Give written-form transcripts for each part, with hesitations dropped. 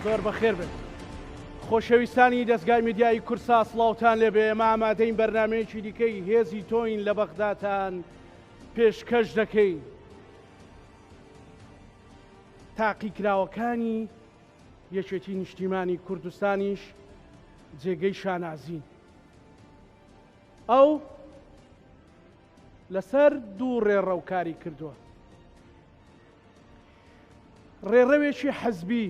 زۆر بەخێر بن. خۆشەویستانی دەستگای میدیای کورسا سڵاوتان لێبێ، ئێمە ئامادەین بەرنامەیەکی دیکەی هێزی تۆین لە بەغداتان پێشکەش دەکەین. تاقیکراوەکانی یەکێتی نیشتیمانی کوردستانیش جێگەی شانازین. ئەو لەسەر دوو ڕێڕەوکاری کردووە. ڕێڕەوێکی حەزبی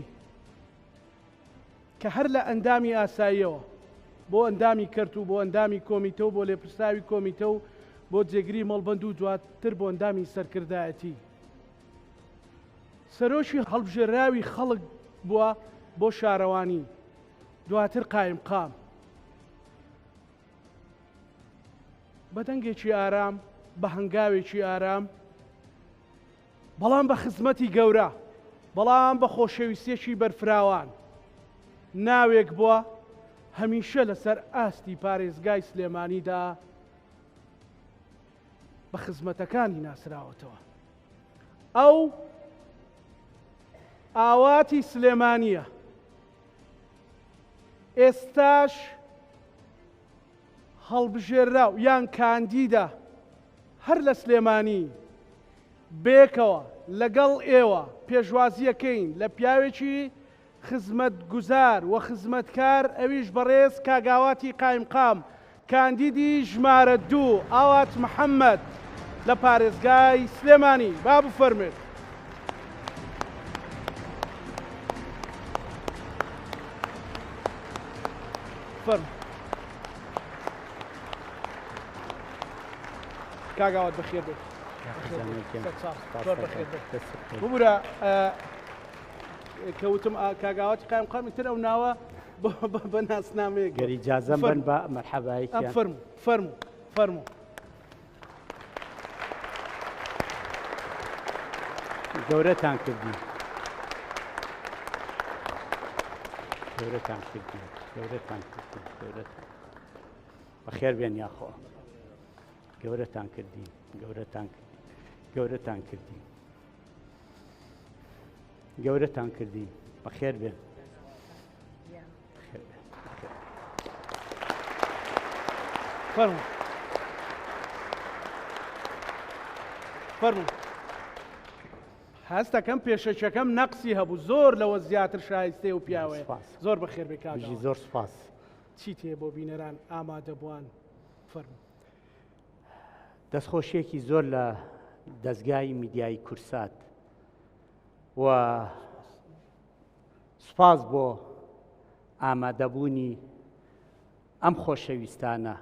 کە هەر لە ئەندامی ئاساییەوە بۆ ئەندامی کەرت و بۆ ئەندامی کۆمیتە و بۆ لێپرساوی کۆمیتە و بۆ جێگری مەڵبەند و دواتر بۆ ئەندامی سەرکردایەتی سەرۆشی هەڵبژێراوی خەڵک بووە بۆ شارەوانی، دواتر قایمقام بە دەنگێکی ئارام، بە هەنگاوێکی ئارام، بەڵام بە خزمەتی گەورە، بەڵام بە خۆشەویستێکی بەرفراوان ناوێک بووە هەمیشە لەسەر ئاستی پارێزگای سلێمانیدا بە خزمەتەکانی ناسراوەتەوە. ئەو ئاواتی سلێمانیە، ئێستاش هەڵبژێراو یان کاندیدا هەر لە سلێمانی بێکەوە لەگەڵ ئێوە پێشوازیەکەین لە پیاوێکی خزمەت گوزار و خزمەتکار، ئەویش بەڕێز کاگاواتی قایمقام، کاندیدی ژمارە 2 ئاوات محەممەد لە پارێزگای سلێمانی. با بفەرمێت. فەرمو کاگاوات بەخێر بێت. ببوورە کەوتم کاگاواتی قایمقام تر ئەو ناوە بە ناسنامەیە گەری ئیجازەم بن بە مەرحەبایەکیان. فەرمو گەورەتان کردی بەخێر بێن یاخۆ. گەورەتان کردی بەخێر بێن. فەرمو هەستەکەم پێشەچەکەم نەقسی هەبوو، زۆر لەوە زیاتر شایستێ و پیاوەیە. زۆر بەخێر بێ کاگاوات. زۆر سوپاس. چی تێ بۆ بینەران ئامادە بووان؟ فەرمو. دەستخۆشیێکی زۆر لە دەستگای میدیای کورسات و سوپاس بۆ ئامادەبوونی ئەم خۆشەویستانە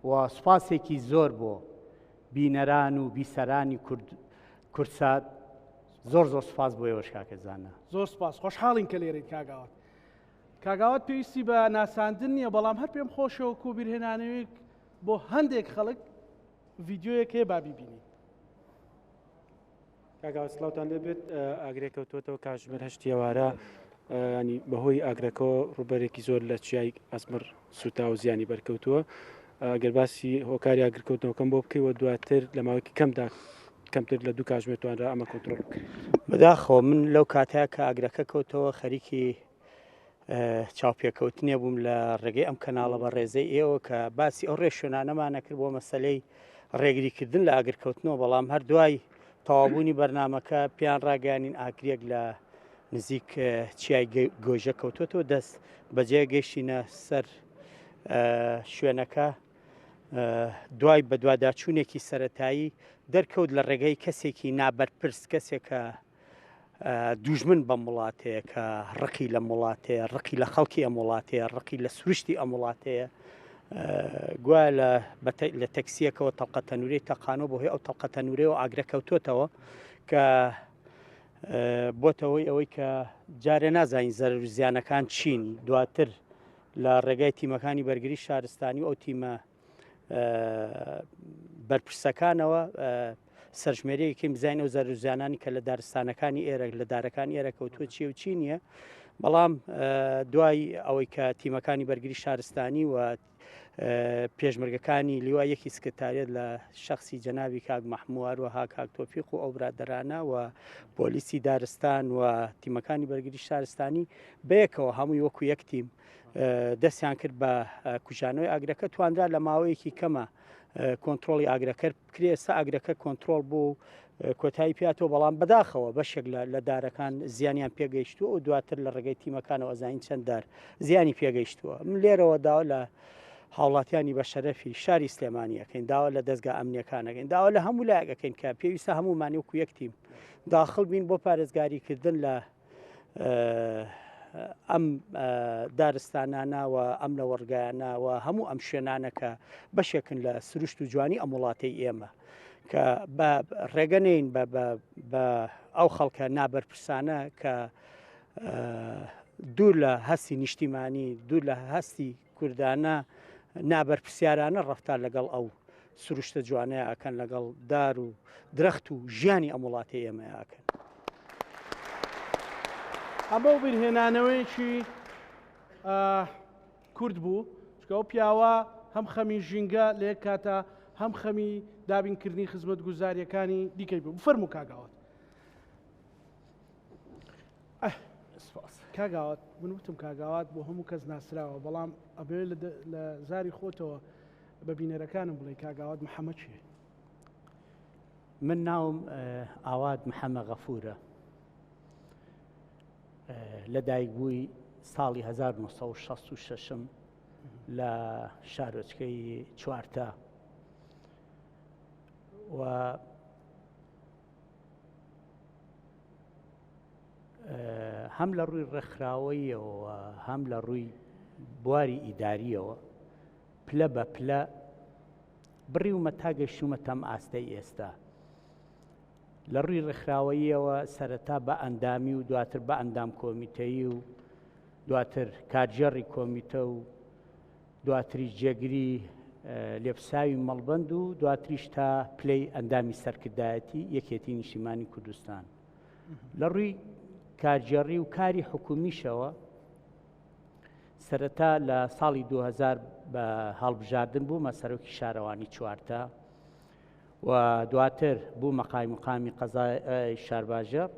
و سوپاسێکی زۆر بۆ بینەران و بیسەرانی کورسات. زۆر سوپاس بۆ ئێوەش کاکەزانە. زۆر سوپاس، خۆشحاڵین کە لێرەیت کاگاوات. کاگاوات پێویستی بە ناساندن نییە، بەڵام هەر پێم خۆشەوە و بیرهێنانەوەیەک بۆ هەندێک خەڵک ڤیددیۆیەک هەیە با بیبینین. کاگاوات سڵاوتان لێبێت. ئاگرێکەوتوەوە کاتژمێر 8 ئێوارە، ینی بەهۆی ئاگرەکەەوە ڕوبەرێکی زۆر لە چیای ئەسمر سوتا و زیانی بەرکەوتووە. گەر باسی هۆکاری ئاگرکەوتنەوەکەم بۆ بکەیەوە، دواتر لە ماوەیەکی کەمتر لە 2 کاتژمێر توانرا ئەمە کۆنتڕۆڵ بکەین. بەداخەوە من لەو کاتەیە کە ئاگرەکە کەوتەوە خەریکی چاوپێکەوتنیە بووم لە ڕێگەی ئەم کەناڵە بە ڕێزەی ئێوە کە باسی ئەو ڕێشێنانەمانە کرد بۆ مەسەلەی ڕێگریکردن لە ئاگرکەوتنەوە، بەڵام هەر دوای تەوابوونی بەرنمەکە پیان ڕاگەیاندین ئاگرێک لە نزیک چیای گۆژە کەوتوێتەوە، دەست بەجێ گەیشتینە سەر شوێنەکە. دوای بە دوواداچوونێکی سەرەتایی دەرکەوت لە ڕێگەی کەسێکی نابەرپرس، کەسێکە دوژمن بە وڵاتەیە، کە ڕقی لە وڵاتەیە، ڕقی لە خەڵکی ئەم وڵاتەیە، ڕقی لە سروشتی ئەم وڵاتەیە. گوایە لە تەکسیەکەەوە تەڵقە تەنورەی تەقانەوە بۆ هۆی ئەو تەڵقە تەنورەوە ئاگرە کەوتوێتەوە، کە بۆتەوەی ئەوەی کە جارێ نازانین زەرر زیانەکان چین. دواتر لە ڕێگای تیمەکانی بەرگری شارستانی و ئەو تیمە بەرپرسەکانەوە سەرژمێرەیەکەی بزانین ئەو زەرر زیانانی کە لە دارستانەکانی ئێرە لە دارەکانی ئێرە کەوتووە چی و چی نییە. بەڵام دوای ئەوەی کە تیمەکانی بەرگری شارستانی و پێشمەرگەکانی لیوایەکی سکرتاریەت لە شخصی جەنابی کاک مەحمووار و ها کاک تۆفیق و ئەو برادەرانە و پۆلیسی دارستان و تیمەکانی بەرگری شارستانی بەیەکەوە هەمووی وەکو یەک تیم دەستیان کرد بە کوژانەوەی ئاگرەکە توانرا لە ماوەیەکی کەمە کۆنتترۆلی ئاگرەکە بکرێ ئێستا ئاگرەکە کۆنتترۆل بوو کۆتایی پیاتەوە بەڵام بەداخەوە بەشێک لە دارەکان زیانیان پێگەیشتووە و دواتر لە ڕێگەی تیمەکانەوە ئەزانین چەند دار زیانی پێگەیشتووە من لێرەوە داوە لە هاوڵاتیانی بە شەرەفی شاری سلێمانیەکەین داوە لە دەستگا ئەمنیەکانەکەین داوە لە هەموو لایەکەکەین کە پێویستە هەمومانی وەکو یەک تیم داخڵ بین بۆ پارێزگاریکردن لە ئەم دارستانانەوە ئەم لە وەرگایانەوە هەموو ئەم شوێنانەکە بەشێکن لە سروشت و جوانی ئەم وڵاتەی ئێمە کە بە ڕێگەنین بە ئەو خەڵکە نابەرپرسانە کە دوور لە هەستی نیشتیمانی دوور لە هەستی کوردانە نابەرپرسیارانە ڕەفتار لەگەڵ ئەو سروشتە جوانەیە ئەکەن لەگەڵ دار و درەخت و ژیانی ئەم وڵاتی ئێمە ئاکەن. ئەمە و بیرهێنانەوەیەکی کورد بوو چکە ئەو پیاوە هەم خەمی ژینگە لە یەک کاتە هەم خەمی دابینکردنی خزمەت گوزاریەکانی دیکەی بوو فەرموو کاگاوات. کاگاوات من وتم کاگاوات بۆ هەموو کەس ناسراوە بەڵام ئەبێ لە زاری خۆتەوە بە بینەرەکانم بڵێ کاگاوات محەممەد چیە؟ من ناوم ئاواد محەممەد غەفورە لە دایکبووی ساڵی 1966 لە شارۆچکەی چوارتە و هەم لە ڕووی ڕێکخراوەیەوە هەم لە ڕووی بواری ئیداریەوە پلە بە پلە بڕیومە تا گەیشتومەتە ئەم ئاستەی ئێستا لە ڕووی ڕێکخراوەیەوە سەرەتا بە ئەندامی و دواتر بە ئەندام کۆمیتەیی و دواتر کارژێڕی کۆمیتە و دواتری جێگری لێپساوی مەڵبەند و دواتریش تا پلەی ئەندامی سەرکردایەتی یەکێتی نیشتیمانی کوردستان لە ڕووی کارژێڕی و کاری حکومیشەوە سەرەتا لە ساڵی 2000 بە هەڵبژاردن بوومە سەرۆکی شارەوانی چوارتە و دواتر بوو مەقامی قەزای شارباژێر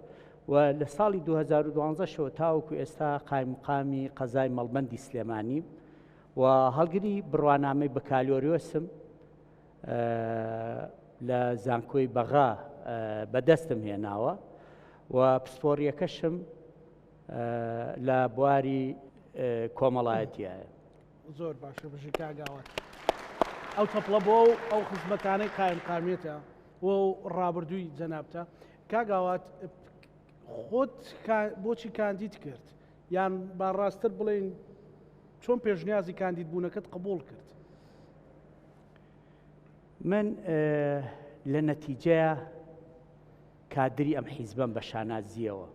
و لە ساڵی 2012 شەوە تاوەکو ئێستا قایمقامی قەزای مەڵبەندی سلێمانی و هەڵگری بڕوانامەی بە کالۆریۆسم لە زانکۆی بەغا بەدەستم هێناوە و پسپۆڕیەکەشم لە بواری کۆمەڵایەتیایە. زۆر باشە بژی کاگاوات ئەو تەپڵە بۆ ئەو خزمەتانەی قایمقامێتە و ڕابردووی جەنابتە کاگاوات خۆت بۆچی کاندید کرد یان باڕاستتر بڵێن چۆن پێشنیازی کاندید بوونەکەت قبول کرد؟ من لە نەتیجەیە کادری ئەم حیزبم بە شانازیەوە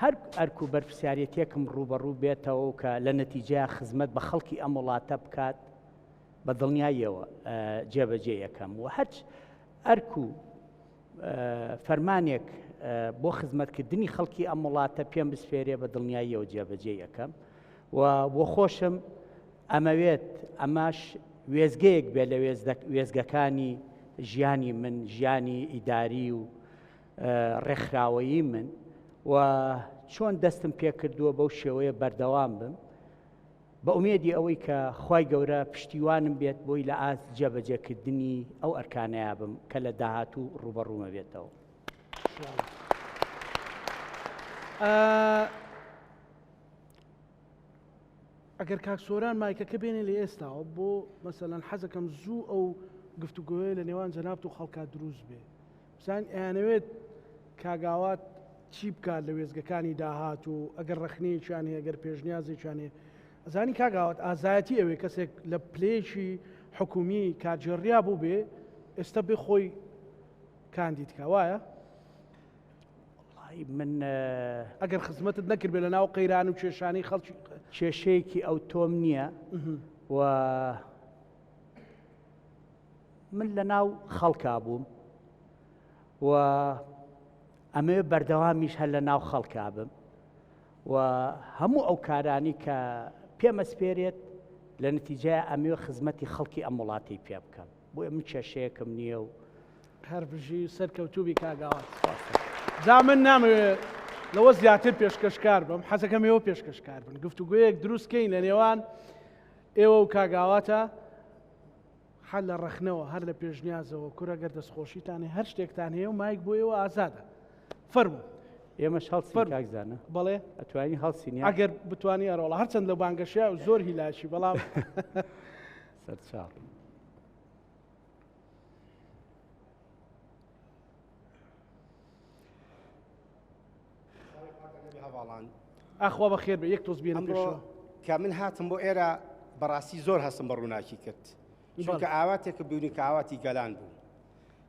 هەر ئەرکو بەرپرسیارەتێکم ڕوبەڕوو بێتەوە کە لە نەتیجەیە خزمەت بە خەڵکی ئەم وڵاتە بکات بە دڵنیاییەوە جێبەجێ یەکەم و هەرچ ئەرکو فەرمانێک بۆ خزمەتکردنی خەڵکی ئەم وڵاتە پێم بسپێرێ بە دڵنیاییەوە جێبەجێ یەکەم و بۆ خۆشم ئەمەوێت ئەماش وێزگەیەک بێ لە وێزگەکانی ژیانی من ژیانی ئیداری و ڕێکخراوەیی من و چۆن دەستم پێ کردووە بەو شێوەیە بەردەوام بم بە ئومێدی ئەوەی کە خوای گەورە پشتیوانم بێت بۆی لە ئاست جێبەجێکردنی ئەو ئەرکانەیە بم کە لە داهاتوو ڕوبەڕوومە بێتەوە. ئەگەر کاکسۆران مایکەکە بێنێ لە ئێستاوە بۆ مەسەلەن حەزەکەم زوو ئەو گفتوگۆیە لە نێوان جەنابەت و خەڵکات دروست بێ بزان ئەیانەوێت کاگاوات چی بکات لە وێزگەکانی داهات و ئەگەر ڕەخنەیەکیان هەیە ئەگەر پێشنیازێکیان هەیە ئەزانی کاگاوات ئازایەتی ئەوەی کەسێک لە پلەیەکی حکومی کارژێڕیا بوو بێ ئێستا بێ خۆی کاندیدکە وایە؟ من ئەگەر خزمەتت نەکرد بێ لە ناو قەیران و کێشانی خەڵکی کێشەیەکی ئەو تۆم نییە و من لە ناو خەڵکا بووم و ئەمەوێ بەردەوامیش هەر لە ناو خەڵکا بم و هەموو ئەو کارانی کە پێمە سپێرێت لە نتیجە ئەمێ خزمەتی خەڵکی ئەم وڵاتی پێ بکەم بۆ ئەم کێشەیەکم نییە و هەربژی سەرکەوتوبی کاگاوات جا من نامەوێت لەوە زیاتر پێشکەشکار بم حەزەکەم ئێوە پێشکەشکار بن گفتوگویەک دروستکەین لە نێوان ئێوە و کاگاواتە هەر لە ڕەخنەوە هەر لە پێشنیازەوە کورەگەر دەستخۆشیتانێ هەر شتێکتان هەیە و مایک بۆ ئێوە ئازادە فەرموو ئێمەش هەڵسی کاکزانە بەڵێ ئەتوانی هەڵسینی ئەگەر بتوانی ئەڕۆڵە هەرچەند لە بانگەشیا و زۆر هیلاشی بەڵام سەرچاو ئەخوا بە خێر بە یەک تۆز بێنم پێشەوە کە من هاتم بۆ ئێرە بەڕاستی زۆر هەستم بە ڕووناکی کرد چونکە ئاواتێکە بوونی کە ئاواتی گەلان بوو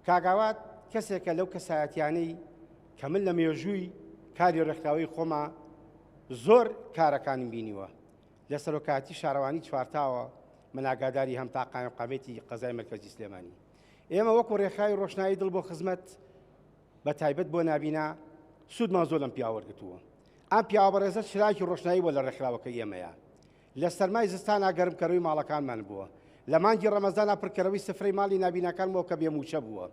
کاگاوات کەسێکە لەو کەسایەتیانەی کە من لە مێژووی کاری ڕێکخراوەی خۆما زۆر کارەکانم بینیوە لە سەرۆکاتی شارەوانی چوارتاوە من ئاگاداری هەم تا قایمقامێتی قەزای مرکەزی سلێمانی ئێمە وەکو ڕێکخراوی ڕۆشنایی دڵ بۆ خزمەت بە تایبەت بۆ نابینا سوودمان زۆر لەم پیاوەرگتووە ئەم پیاوەڕێزە شراکی ڕۆشنایی بۆ لە ڕێکخراوەکە ئێمەیە لە سەرمای زستانە گەرمکەروی ماڵەکانمان بووە لە مانگی ڕەمەزانە پڕکەرەوەی سفرەی ماڵی نابینەکانەوە کە بێموچە بووە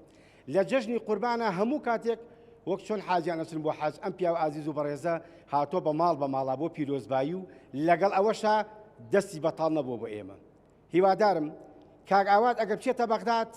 لە جەژنی قوربانە هەموو کاتێک وەک چۆن حاجیان ئەچن بۆ حاج ئەم پیاو ئازیز و بەڕێزە هاتۆ بە ماڵا بۆ پیرۆزبایی و لەگەڵ ئەوەشە دەستی بەتاڵ نەبووە بۆ ئێمە هیوادارم کاک ئاوات ئەگەر بچێتە بەغداد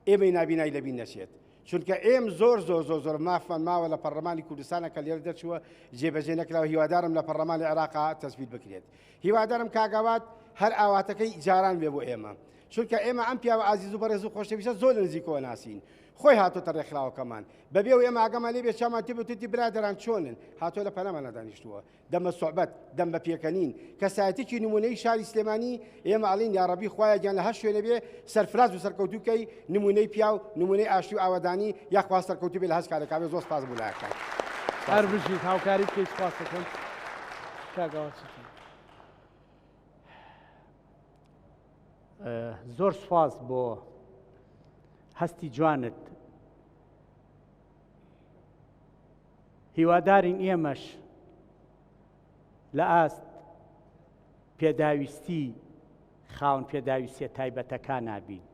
ئێمەی نابینایی لەبین نەچێت چونکە ئێم زۆر مافمان ماوە لە پەرلەمانی کوردستانە کە لێرە دەرچووە جێبەجێ نەکراوە هیوادارم لە پەرلەمانی عێراقا تەسبیت بکرێت هیوادارم کاک ئاوات هەر ئاواتەکەی جاران بێ بۆ ئێمە چونکە ئێمە ئەم پیاوە ئازیز و بەڕێز و خۆشەویستە زۆر لە نزیکەوە ناسین خۆی هاتۆتە ڕێکخراوەکەمان بەبێ و ئێمە ئاگەمان لێ بێ چامان تێبێتی برادەران چۆنن هاتۆ لە پەنەمانە دانیشتووە دەمە سوحبەت دەم بە پێکەنین کەسایەتێکی نمونەی شاری سلێمانی ئێمە ئەڵین یاڕەبی خوایە گیان لە هەر شوێنە بێ سەرفراز و سەرکەوتووکەی نمونەی پیاو نمونەی ئاشتی و ئاوەدانی یاخوا سەرکەوتوو بێ لە هەست کارەکە زۆر سپاس بوو لایەکان هەر بژیت هاوکاری بکەی سپاس دەکەم کاگاوات زۆر سوپاس بۆ هەستی جوانت هیوادارین ئێمەش لە ئاست پێداویستی خاون پێداویستیە تایبەتەکان نابین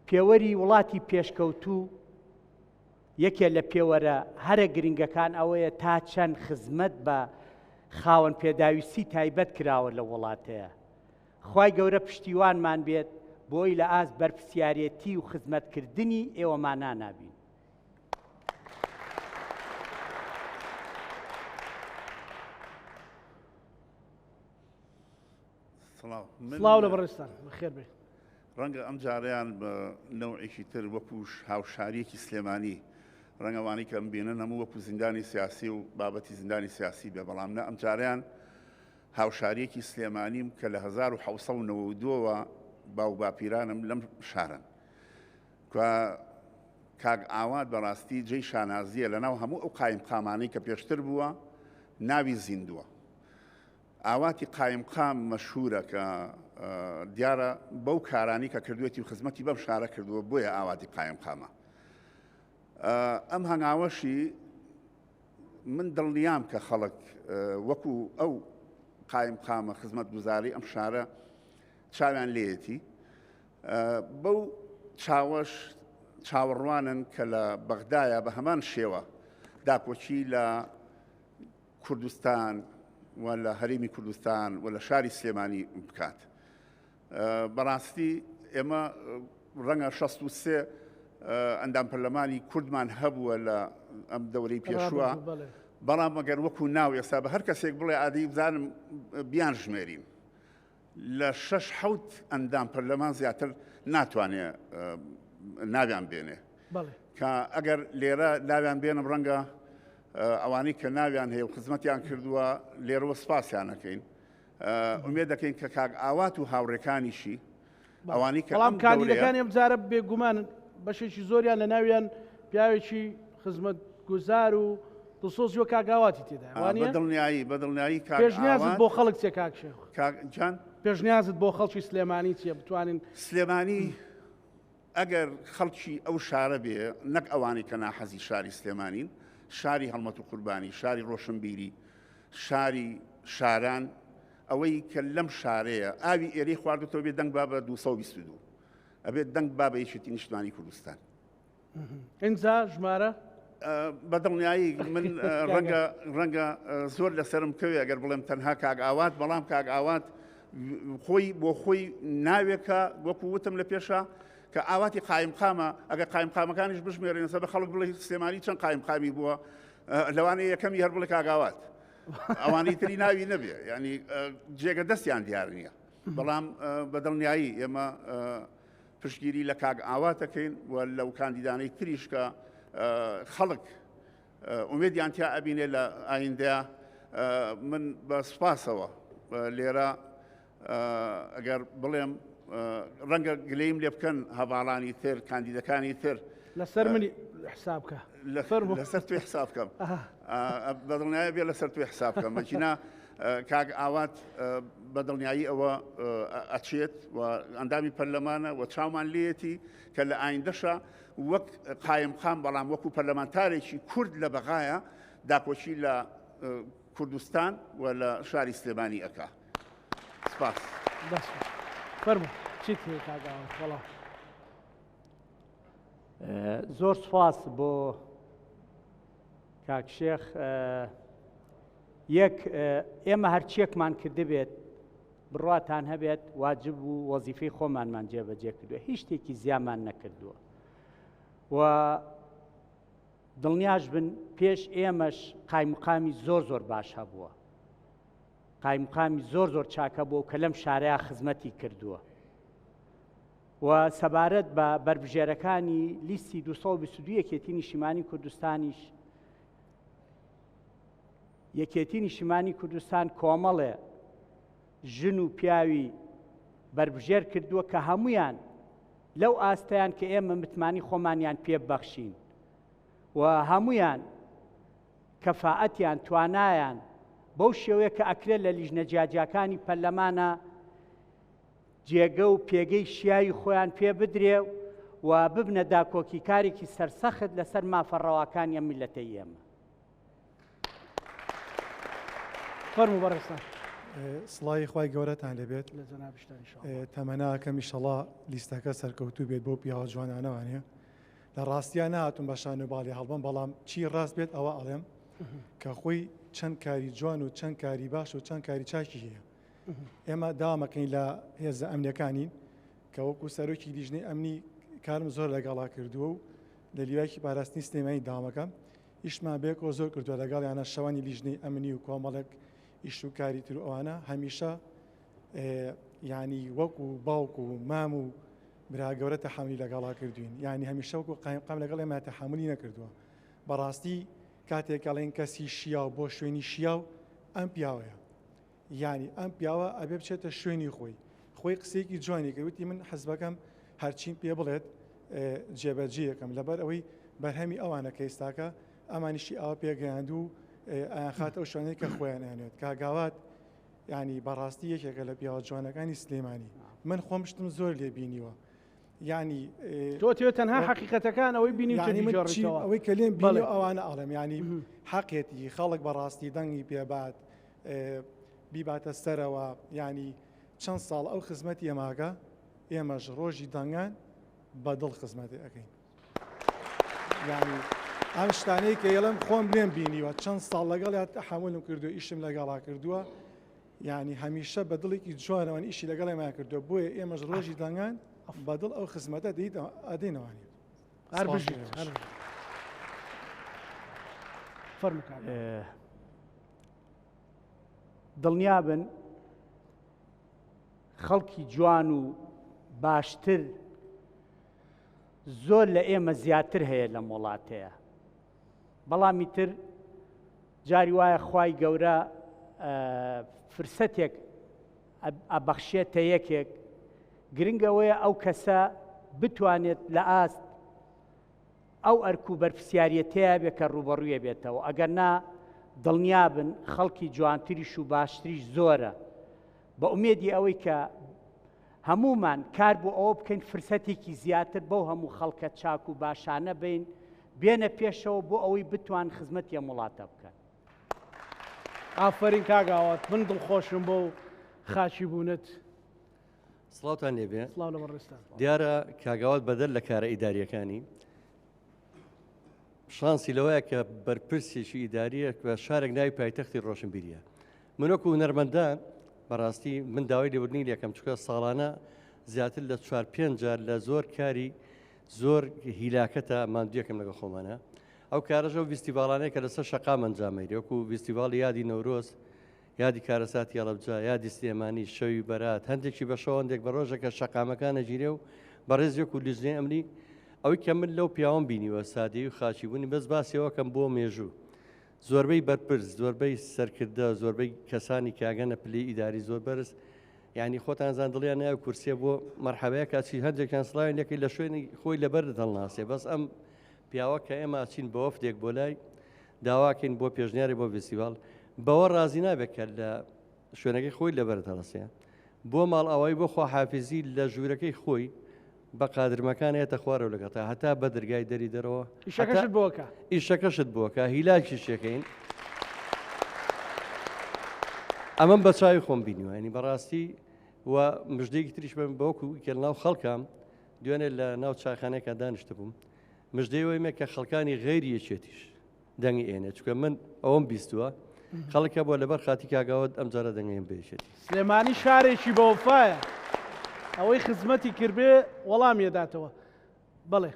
پێوەری وڵاتی پێشکەوتوو یەکێ لە پێوەرە هەرە گرنگەکان ئەوەیە تا چەند خزمەت بە خاوەن پێداویستی تایبەت کراوە لە وڵاتەیە خوای گەورە پشتیوانمان بێت بۆی لە ئاست بەرپرسیارەتی و خزمەتکردنی ئێوەمانە نابین سڵاو لە بەڕێستان بەخێر بێ ڕەنگە ئەم جاریان بە نەوعێکی تر وەکوش هاوشاریەکی سلێمانی ڕەنگەوانی کە ئەمبێنن هەموو وەکو زیندانی سیاسی و بابەتی زیندانی سیاسی بێ بەڵام نە ئەم جاریان هاوشاریەکی سلێمانیم کە لە 1992ەوە باو باپیرانم لەم شارن کاک ئاوات بەڕاستی جێی شانازیە لەناو هەموو ئەو قایمقامانەی کە پێشتر بووە ناوی زیندووە ئاواتی قایمقام مەشهورە کە دیارە بەو کارانی کە کردوێتی و خزمەتی بەم شارە کردووە بۆیە ئاواتی قایمقامە ئەم هەنگاوەشی من دڵنیام کە خەڵک وەکو ئەو قایمقامە خزمەت گوزاری ئەم شارە چاویان لێیەتی بەو چاوەش چاوەڕوانن کە لە بەغدایە بە هەمان شێوە داپۆچی لە کوردستان و لە هەرێمی کوردستان و لە شاری سلێمانی بکات بەڕاستی ئێمە ڕەنگە 63 ئەندام پەرلەمانی کوردمان هەبووە لە ئەم دەورەی پێشووە بەڵام ئەگەر وەکو ناو ئێستا بە هەر کەسێک بڵێ ئادەی بزانم بیان ژمێریم لە 6-7 ئەندام پەرلەمان زیاتر ناتوانێت ناویان بێنێ کە ئەگەر لێرە ناویان بێنم ڕەنگە ئەوانەی کە ناویان هەیە و خزمەتیان کردووە لێرەوە سپاسیان نەکەین ئومێد دەکەین کە کاک ئاوات و هاوڕێکانیشی ئەوانەی کە بەڵام کاندیدەکانی ئەم جارە بێگومان بەشێکی زۆریان لە ناویان پیاوێکی خزمەت گوزار و دڵسۆزیوە کاک ئاواتی تێدا بەدڵنیایی پێشنیازت بۆ خەڵک چێ کاک شێخ جان پێشنیازت بۆ خەڵکی سلێمانی چیە بتوانین سلێمانی ئەگەر خەڵکی ئەو شارە بێ نەک ئەوانی کە ناحەزی شاری سلێمانین شاری هەڵمەت و قوربانی شاری ڕۆشنبیری شاری شاران ئەوەی کە لەم شارەیە ئاوی ئێرەی خواردوتەوە بێت دەنگ با بە 222 ئەبێت دەنگ با بە یەکێتی نیشتمانی کوردستان. ئینجا ژمارە بەدڵنیایی من ڕەنگە زۆر لەسرم کەوێ ئەگەر بڵێم تەنها کاک ئاوات، بەڵام کاک ئاوات خۆی بۆ خۆی ناوێکە وەکو وتم لە پێشە کە ئاواتی قایمقامە ئەگە قایمقامەکانیش بژمێرێنە سەر بە خەڵک بڵێ سلێمانی چەند قایمقامی بووە لەوانەیە یەکەمی هەر بڵێ کاک ئاوات ئەوانەی تری ناوی نەبێ ینی جێگە دەستیان دیار نییە بەڵام بەدڵنیایی ئێمە پشتگیری لە کاک ئاواتەکەین و لەو کاندیدانەی تریش کە خەڵک ئومێدیان تیا ئەبینێ لە ئایندەیە من بە سوپاسەوە لێرە ئەگەر بڵێم ڕەنگە گلەیم لێ بکەن هەواڵانی تر کاندیدەکانی تر لەسەر منی حساب بکە لەسەر توی حساب بکەم بەدڵنیایە بێ لەسەر توی حساب بکەم مەچینا کاک ئاوات بەدڵنیایی ئەوە ئەچێت و ئەندامی پەرلەمانە و چاومان لێتی کە لە ئایندەشە وەک قایمقام بەڵام وەکو پەرلەمانتارێکی کورد لە بەغایە داپۆشی لە کوردستان و لە شاری سلێمانی ئەکا. سپاس. فەرموو چیت هەیە کاک ئاوات؟ وەڵام زۆر سوپاس بۆ کاک شێخ. یەک ئێمە هەرچیەکمان کرده بێت بڕاتان هەبێت واجب و وەزیفەی خۆمانمان جێبەجێ کردووە هیچ شتێکی زیانمان نەکردووە و دڵنیاش بن پێش ئێمەش قایمقامی زۆر باش هەبووە قایمقامی زۆر چاکە بوو کە لەم شارەیە خزمەتی کردووە و سەبارەت بە بربژێرەکانی لیستی 222 یەکێتی نیشتیمانی کوردستانیش یەکێتی نیشتیمانی کوردستان کۆمەڵێ ژن و پیاوی بربژێر کردووە کە هەمویان لەو ئاستەیان کە ئێمە متمانی خۆمانیان پێ بەخشین و هەمویان کەفاعەتیان توانایان بەو شێوەیە کە ئەکرێت لە لیژنە جیاجیاکانی پەرلەمانە جێگە و پێگەی شیاوی خۆیان پێ بدرێ و ببنە داکۆکی کارێکی سەرسەخت لەسەر مافەڕەواکانی ئەم میلەتەی ئێمە. فەرموو بەڕێستان. سڵاوی خوای گەورەتان لەبێت لە جەنابشتان تەمەناکەم ئیشەڵا لیستەکە سەرکەوتوو بێت بۆ پیاوە جوانانەوانەیە لە ڕاستیان نهاتون بە شان و باڵی هەڵبم بەڵام چی ڕاست بێت ئەوە ئەڵێم کە خۆی چەند کاری جوان و چەند کاری باش و چەند کاری چاکی هەیە. ئێمە داوامەکەین لە هێزە ئەمنیەکانین کە وەکو سەرۆکی لیژنەی ئەمنی کارم زۆر لەگەڵا کردووە و لە لیوایکی پاراستنی سلێمانی داوامەکەم ئیشمان بێکەوە زۆر کردووە لەگەڵ یانە شەوانی لیژنەی ئەمنی و کۆمەڵێک ئیش و کاری تر ئەوانە هەمیشە ینی وەکو باوک و مام و برا گەورە تەحملی لەگەڵا کردوین ینی هەمیشە وەکو قایمقام لەگەڵ ئێمە تەحملی نەکردووە. بەڕاستی کاتێک ئەڵێن کەسی شیاو بۆ شوێنی شیاو ئەم پیاوەیە ینی ئەم پیاوە ئەبێ بچێتە شوێنی خۆی قسێکی جوانی کردوتی من حەزبەکەم هەرچین پێ بڵێت جێبەجێ یەکەم لەبەر ئەوەی بەرهەمی ئەوانە کە ئێستاکە ئەمانیشی ئەوە پێگەیاند و خات ئەو شوێنەی کە خۆیان هێنێت کاگاوات ینی بەڕاستی یەکێکە لە پیاوە جوانەکانی سلێمانی من خۆم شتم زۆر لێ بینیوە ینی تۆ تەنها حەقیقەتەکان ئەوەی بینی ئەوەی کە لێم بڵێ ئەوانە ئاڵم ینی حەقێتی خەڵک بەڕاستی دەنگی پێبات بیباتە سەرەوە ینی چەند ساڵ ئەو خزمەتی ئێماگە ئێمەش ڕۆژی دەنگان بەدڵ خزمەتی ئەەکەین ینی ئەم شتانەی کە ئێڵم خۆم لێم بینیوە چەند ساڵ لەگەڵ یا تەحملم کردو ئیشم لەگەڵا کردووە ینی هەمیشە بە دڵێکی جوانەوەن ئیشی لەگەڵ ئێمە کردووە بۆیە ئێمەش ڕۆژی دەنگان بەدڵ ئەو خزمەتە ئەدەینەوانی دڵنیا بن خەڵکی جوان و باشتر زۆر لە ئێمە زیاتر هەیە لە وڵاتەیە بەڵامی تر جاری وایە خوای گەورە فرسەتێک ئەبەخشێتە یەکێک گرنگەوەیە ئەو کەسە بتوانێت لە ئاست ئەو ئەرک و بەرپرسیارەتەیە بێت کە ڕوبەڕوویە بێتەوە ئەگەر نا دڵنیا بن خەڵکی جوانتریش و باشتریش زۆرە بە ئومێدی ئەوەی کە هەمومان کار بۆ ئەوە بکەین فرسەتێکی زیاتر بەو هەموو خەڵکە چاک و باشانە بین بێنە پێشەوە بۆ ئەوەی بتوان خزمەتی ئەم وڵاتە بکەن. ئافرین کاگاوات من دڵخۆشم بۆ خاشی بوونت سڵاوتان لێبێ سڵاو لە بەڕێستان دیارە کاگاوات بەدەر لە کارە ئیداریەکانی شانسی لەوەیە کە بەرپرسێکی ئیداریە بە شارێک ناوی پایتەختی ڕۆشنبیریە منۆکو هونەرمەندان بەڕاستی من داوای لێبوردنی لەکەم چکە ساڵانە زیاتر لە 4-5 جار لە زۆر کاری زۆر هیلاکەتە ماندویەکەم لەگە خۆمانە ئەو کارەژە و ویستیڤالانەیە کە لەسەر شەقام ئەنجامەیری وەکو ویستیڤاڵی یادی نەورۆز یادی کارەساتی هەڵەبجا یادی سلێمانی شەوی بەرات هەندێکی بە شەوە هەندێک بە ڕۆژێکە شەقامەکانە گیرێ و بەڕێزیەک و لیژنەی ئەمری ئەوەی کە من لەو پیاوەم بینیوە سادەی و خاچی بوونی بەس باسیەوەکەم بۆ مێژوو زۆربەی بەرپرس زۆربەی سەرکردە زۆربەی کەسانی کاگەنە پلەی ئیداری زۆر بەرز یعنی خۆتان زان دڵیان ناوی کورسیە بۆ مەرحەبەیە کاچی هەندێکیان سڵاوی یەکەی لە شوێنی خۆی لەبەر هەڵناسێ بەس ئەم پیاوە کە ئێمە چین بە وەفتێک بۆ لای داواکەین بۆ پێشنیاری بۆ فستیڤال بەوە ڕازی نابێت کە لە شوێنەکەی خۆی لەبەر هەڵەسێ بۆ ماڵ ئەوەی بۆ خواحافیزی لە ژوورەکەی خۆی بە قادرمەکان هێتە خوارەوە لەگەڵتا هەتا بە دەرگای دەری دەرەوە ئیشەکەشت بووەکە هیلاکی شەکەین ئەمەم بە چاوی خۆم بینیوە ینی بەڕاستی و مژدەیەکی تریش بم بەوەکو کە ناو خەڵکام دوێنێ لە ناو چاخانەیەکە دانیشتە بووم مژدەی وەیمە کە خەڵکانی غەیری یەکێتیش دەنگی ئێنێ چکە من ئەوەم بیستووە خەڵکە بۆ لەبەر خاتی کاگاوت ئەم جارە دەنگەیم بێشێتی سلێمانی شارێکی بەوفایە ئەوەی خزمەتی کردبێ وەڵام یێداتەوە بەڵێ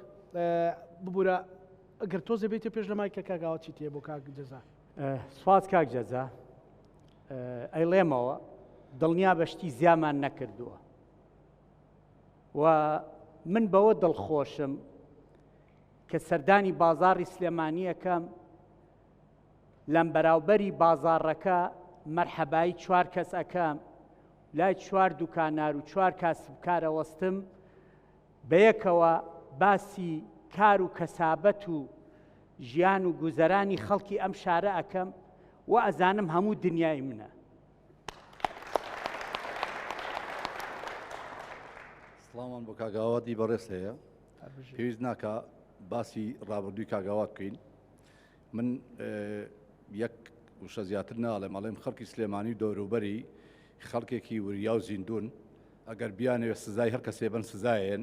ببوورە ئەگەر تۆزە بێتە پێش لەمای کە کاگاوەتی تێ بۆ کاک جەزا سوپاس کاک جەزا ئەیڵێمەوە دڵنیا بەشتی زیامان نەکردووە و من بەوە دڵخۆشم کە سەردانی بازاڕی سلێمانیەکەم لەم بەراوبەری بازاڕەکە مەرحەبایی 4 کەس ئەەکەم لای 4 دوکانار و 4 کاسبکارە وەستم بەیەکەوە باسی کار و کەسابەت و ژیان و گوزەرانی خەڵکی ئەم شارە ئەەکەم و ئەزانم هەموو دنیای منە سڵامان بۆ کاگاواتی بەڕێز هەیە پێویست ناکە باسی ڕابردووی کاگاوات بکەین من یەک وشە زیاتر ناڵێم ئەڵێم خەڵکی سلێمانی و دەوروبەری خەڵکێکی وریا و زیندون ئەگەر بیانەوێ سزای هەر کەسێ بن سزایەن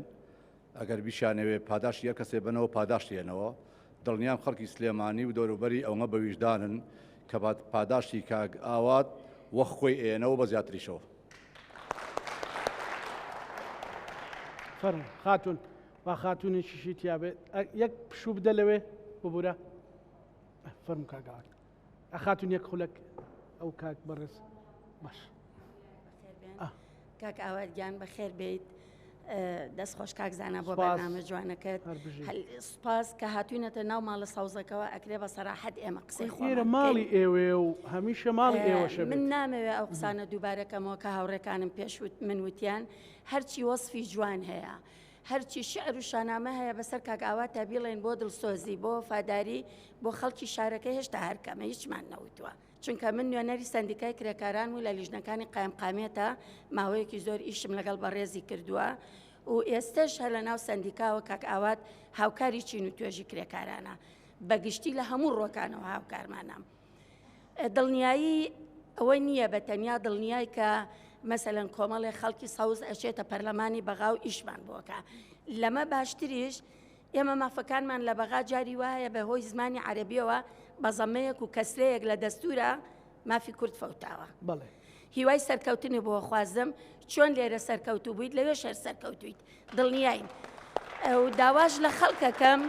ئەگەر بیشانەوێ پاداشی هەر کەسێ بنەوە پاداشتێنەوە دڵنیام خەڵکی سلێمانی و دەوروبەری ئەوە بە ویژدانن کە پاداشتی کاگ ئاوات وەخ خۆی ئێنەوە بە زیاتریشەوە فەرمو خاتون با خاتونێکیشی تیابێت یەک پشوو بدە لەوێ ببوورە فەرمو کاگاوات خاتون یەک خولەک ئەو کاک بەڕێز باش کاک ئاواتگیان بەخێر بیت دەست خۆش کاکزانە بۆ بەرنامە جوانەکەت سوپاس کە هاتوونەتە ناو ماڵە ساوزەکەەوە ئەکرێ بە سەراحەت ئێمە قسەی خۆرە ماڵی ئێوێ و هەمیشە ماڵی ئێوەشە من نامەوێ ئەو قسانە دووبارەکەمەوە کە هاوڕێکانم پێشوت من وتیان هەرچی وەصفی جوان هەیە هەرچی شعر و شانامە هەیە بەسەر کاک ئاواتە بیڵێن بۆ دڵسۆزی بۆ وەفاداری بۆ خەڵکی شارەکەی هێشتا هەرکەمە هیچمان نەوتووە چونکە من نوێنەری سندیکای کرێکاران و لە لیژنەکانی قایمقامێتە ماوەیەکی زۆر ئیشم لەگەڵ بەڕێزی کردووە و ئێستش هەر لە ناو سندیکاوە کاک ئاوات هاوکاری چین و توێژی کرێکارانە بەگشتی لە هەموو ڕۆکانەوە هاوکارمانە دڵنیایی ئەوەی نییە بە تەنیا دڵنیای کە مەسەلەن کۆمەڵێ خەڵکی سەوز ئەچێتە پەرلەمانی بەغا و ئیشمان بۆکە لەمە باشتریش ئێمە مافەکانمان لە بەغا جاری وایە بە هۆی زمانی عەرەبیەوە بە زەمەیەک و کەسرەیەک لە دەستورە مافی کورد فەوتاوە هیوای سەرکەوتنی بۆ خوازم چۆن لێرە سەرکەوتو بوویت لەوێ شەر سەرکەوتویت دڵنیاین و داواش لە خەڵکەکەم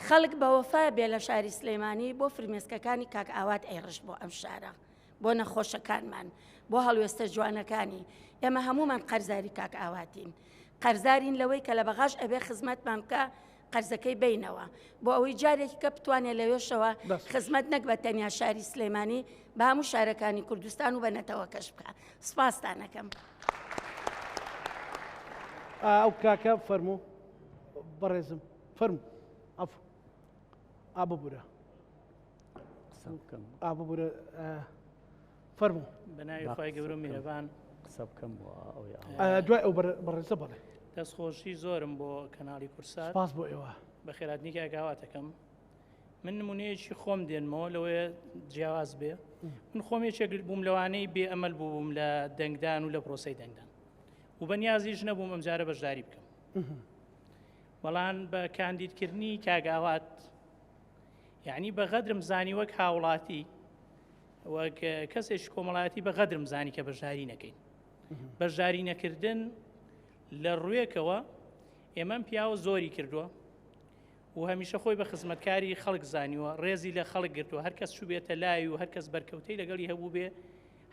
خەڵک بە وەفا بێ لە شاری سلێمانی بۆ فرمێسکەکانی کاک ئاوات ئەیڕژ بۆ ئەم شارە بۆ نەخۆشەکانمان بۆ هەڵوێستە جوانەکانی ئێمە هەمومان قەرزاری کاک ئاواتین قەرزارین لەوەی کە لە بەغاش ئەبێ خزمەتمان بکە قەرزەکەی بینەوە بۆ ئەوەی جارێکی کە بتوانێت لەوێشەوە خزمەت نەک بە تەنیا شاری سلێمانی بە هەموو شارەکانی کوردستان و بەنەتەوە کەش بکە سپاسدانەکەم ئەو کاکە فەرموو بەڕێزم فەرموو ببوورە ببوورە فەرموو بەناوی خۆی گەورە و میهرەبان قسە بکەم دوای ئەو بەڕێزە بڵێ دەستخۆشی زۆرم بۆ کەناڵی کورسات سپاس بۆ ئێوە بە خێراتنی کاگاواتەکەم من نمونەیەکی خۆم دێنمەوە لەوەیە جیاواز بێ من خۆمێکێک بووم لەوانەی بێ ئەمەل بووم لە دەنگدان و لە پرۆسەی دەنگدان و بەنیازیش نەبووم ئەمجارە بەشداری بکەم بەڵام بە کاندیدکردنی کاگاوات یعنی بەغەدرم زانی وەک هاوڵاتی وەک کەسێکی کۆمەڵایەتی بەغەدرم زانی کە بەشداری نەکەین بەشداری نەکردن لە ڕوێکەوە ئێمەم پیاوە زۆری کردووە و هەمیشە خۆی بە خزمەتکاری خەڵک زانیوە ڕێزی لە خەڵک گرتووە هەر کەس چوبێتە لای و هەر کەس بەرکەوتەی لەگەڵی هەبوو بێ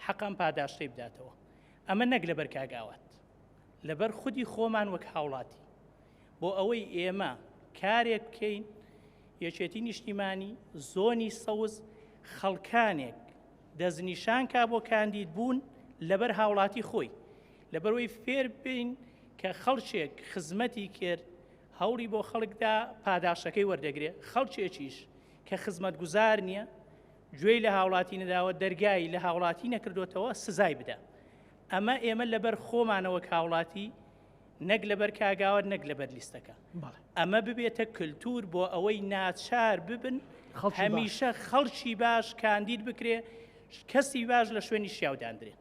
حەقام پاداشتەی بداتەوە ئەمە نەک لەبەر کاگاوات لەبەر خودی خۆمان وەک هاوڵاتی بۆ ئەوەی ئێمە کارێک بکەین یەکێتی نیشتیمانی زۆنی سەوز خەڵکانێک دەستنیشان کا بۆ کاندید بوون لەبەر هاوڵاتی خۆی لەبەرەوەی فێر بین کە خەڵکێک خزمەتی کرد هەوڵی بۆ خەڵکدا پاداشەکەی وەردەگرێت خەڵکێکیش کە خزمەت گوزار نییە گوێی لە هاوڵاتی نەداوە دەرگای لە هاوڵاتی نەکردوێتەوە سزای بدە ئەمە ئێمە لەبەر خۆمانەوە هاوڵاتی نەک لەبەر کاگاوە نەک لەبەر لیستەکە ئەمە ببێتە کللتور بۆ ئەوەی ناچار ببن هەمیشە خەڵکی باش کاندید بکرێ کەسی باش لە شوێنی شیاوداندرێ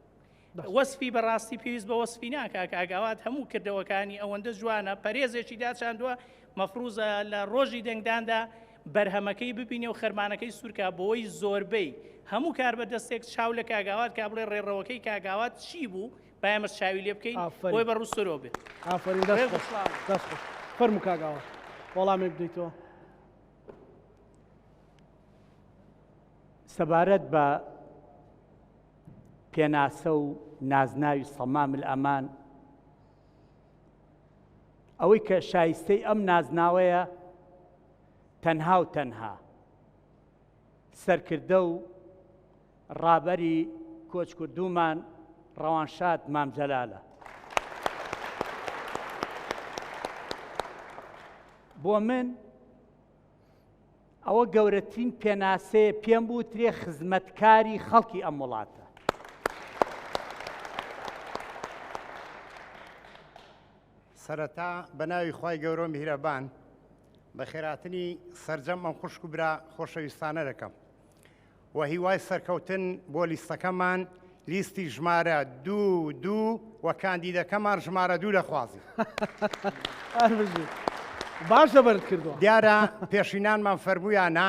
وەسفی بەڕاستی پێویست بە وەسفی ناکە کاگاوات هەموو کردەوەکانی ئەوەندە جوانە پەرێزێکی داچاندووە مەفروزە لە ڕۆژی دەنگداندا بەرهەمەکەی ببینێ و خەرمانەکەی سوورکە بۆەوەی زۆربەی هەموو کار بەدەستێک چاو لە کاگاوات کا بڵێ ڕێڕەوەکەی کاگاوات چی بوو با ئێمە چاوی لێ بکەین بۆی بە ڕووسەرۆ بێت فەرموو کاگاوات وەڵامێک بدەیتەوە سەبارەت بە پێناسە و نازناوی سەمام ئەمان ئەوەی کە شایستەی ئەم نازناوەیە تەنها و تەنها سەرکردە و ڕابەری کۆچکردومان ڕەوانشاد مامجەلالە بۆ من ئەوە گەورەترین پێناسەیە پێم بوترێ خزمەتکاری خەڵکی ئەم وڵاتە سەرەتا بە ناوی خوای گەورە میهرەبان بە خێراتنی سەرجەم ئەم خوشک و برا خۆشەویستانە دەکەم و هیوای سەرکەوتن بۆ لیستەکەمان لیستی ژمارە 2 و کاندیدەکەمان ژمارە 2 دەخوازی باشە بەرت کردووە دیارە پێشینانمان فەرموویانە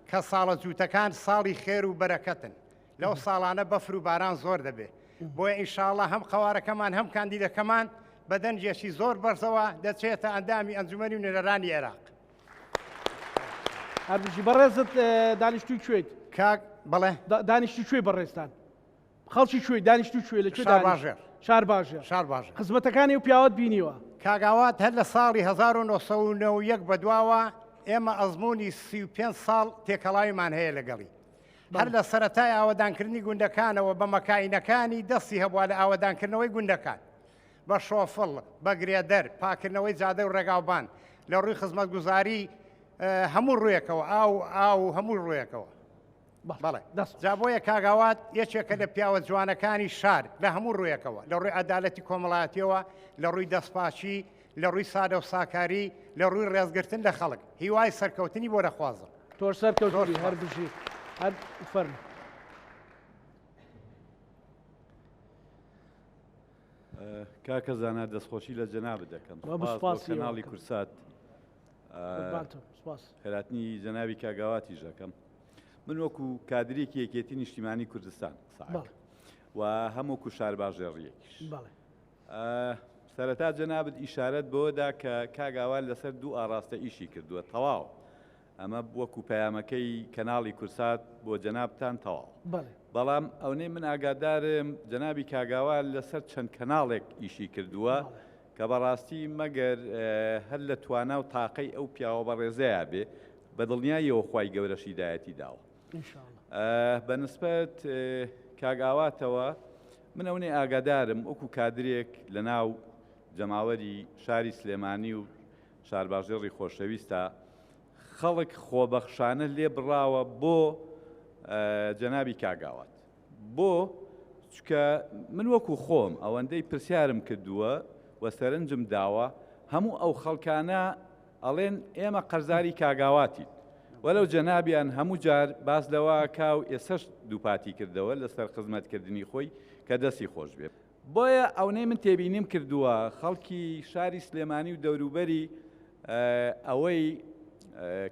کە ساڵە جووتەکان ساڵی خێر و بەرەکەتن لەو ساڵانە بەفر و باران زۆر دەبێت بۆیە ئینشاڵڵا هەم قەوارەکەمان هەم کاندیدەکەمان بە دەنجێکی زۆر بەرزەوە دەچێتە ئەندامی ئەنجومەنی و نێرەرانی عێراق هەربژی بەڕێزت دانیشتوی کوێیت کاک بڵێ دانیشتی کوێی بەڕێستان خەڵکی کوێی دانیشتوی کوێ لە شار باژێر شار باژێر شار باژێر خزمەتەکانی و پیاوەت بینیوە کاگاوات هەر لە ساڵی 1991 بەدواوە ئێمە ئەزمموی 35 ساڵ تێکەڵاویمان هەیە لەگەڵی هەر لە سەرەتای ئاوەدانکردنی گوندەکانەوە بە مەکاینەکانی دەستی هەبووە لە ئاوەدانکردنەوەی گوندەکان بە شۆفڵ بە گرێدەر پاکردنەوەی جادە و ڕێگاوبان لە ڕووی خزمەت گوزاری هەموو ڕوویەکەوە ئاو هەموو ڕوویەکەوە بەڵێ جا بۆیە کاگاوات یەکێکە لە پیاوە جوانەکانی شار لە هەموو ڕوویەکەوە لە ڕووی عەدالەتی کۆمەڵایەتیەوە لە ڕووی دەستپاچی لە ڕووی سادە و ساکاری لە ڕووی ڕێزگرتن لە خەڵک هیوای سەرکەوتنی بۆ دەخوازم تۆر سەرکەوتوری هەر بژی هەر فەرم کاکە زانا دەستخۆشی لە جەنابەت دەکەم کەناڵی کورسات خێراتنی جەنابی کاگاواتی ژەکەم من وەکو کادرێکی یەکێتی نیشتیمانی کوردستان و هەمووکو شار باژێڕیەکیش سەرەتا جەنابەت ئیشارەت بۆدا کە کاگاوان لەسەر دوو ئاراستە ئیشی کردووە تەواو ئەمە وەکو پەیامەکەی کەناڵی کورسات بۆ جەنابتان تەواو بەڵام ئەوەی من ئاگادارم جەنابی کاگاوان لەسەر چەند کەناڵێک ئیشی کردووە کە بەڕاستی مەگەر هەر لە توانە و تاقەی ئەو پیاوە بەڕێزەیە بێ بە دڵنیاییەوە خوای گەورەشی دایەتی داوە بەنسبەت کاگاواتەوە من ئەوەی ئاگادارم وەکو کادرێک لە ناو جەماوەری شاری سلێمانی و شارباژێڕی خۆشەویستە خەڵک خۆبەخشانە لێ بڕاوە بۆ جەنابی کاگاوات بۆ چکە من وەکو خۆم ئەوەندەی پرسیارم کردووە و سەرنجم داوە هەموو ئەو خەڵکانە ئەڵێن ئێمە قەرزاری کاگاواتی وەلەو جەنابیان هەموو جار باس لەوە کاو ئێسەش دووپاتی کردەوە لەسەر خزمەتکردنی خۆی کە دەستی خۆش بێت. بۆیە ئەوەی من تێبینیم کردووە خەڵکی شاری سلێمانی و دەوروبەری ئەوەی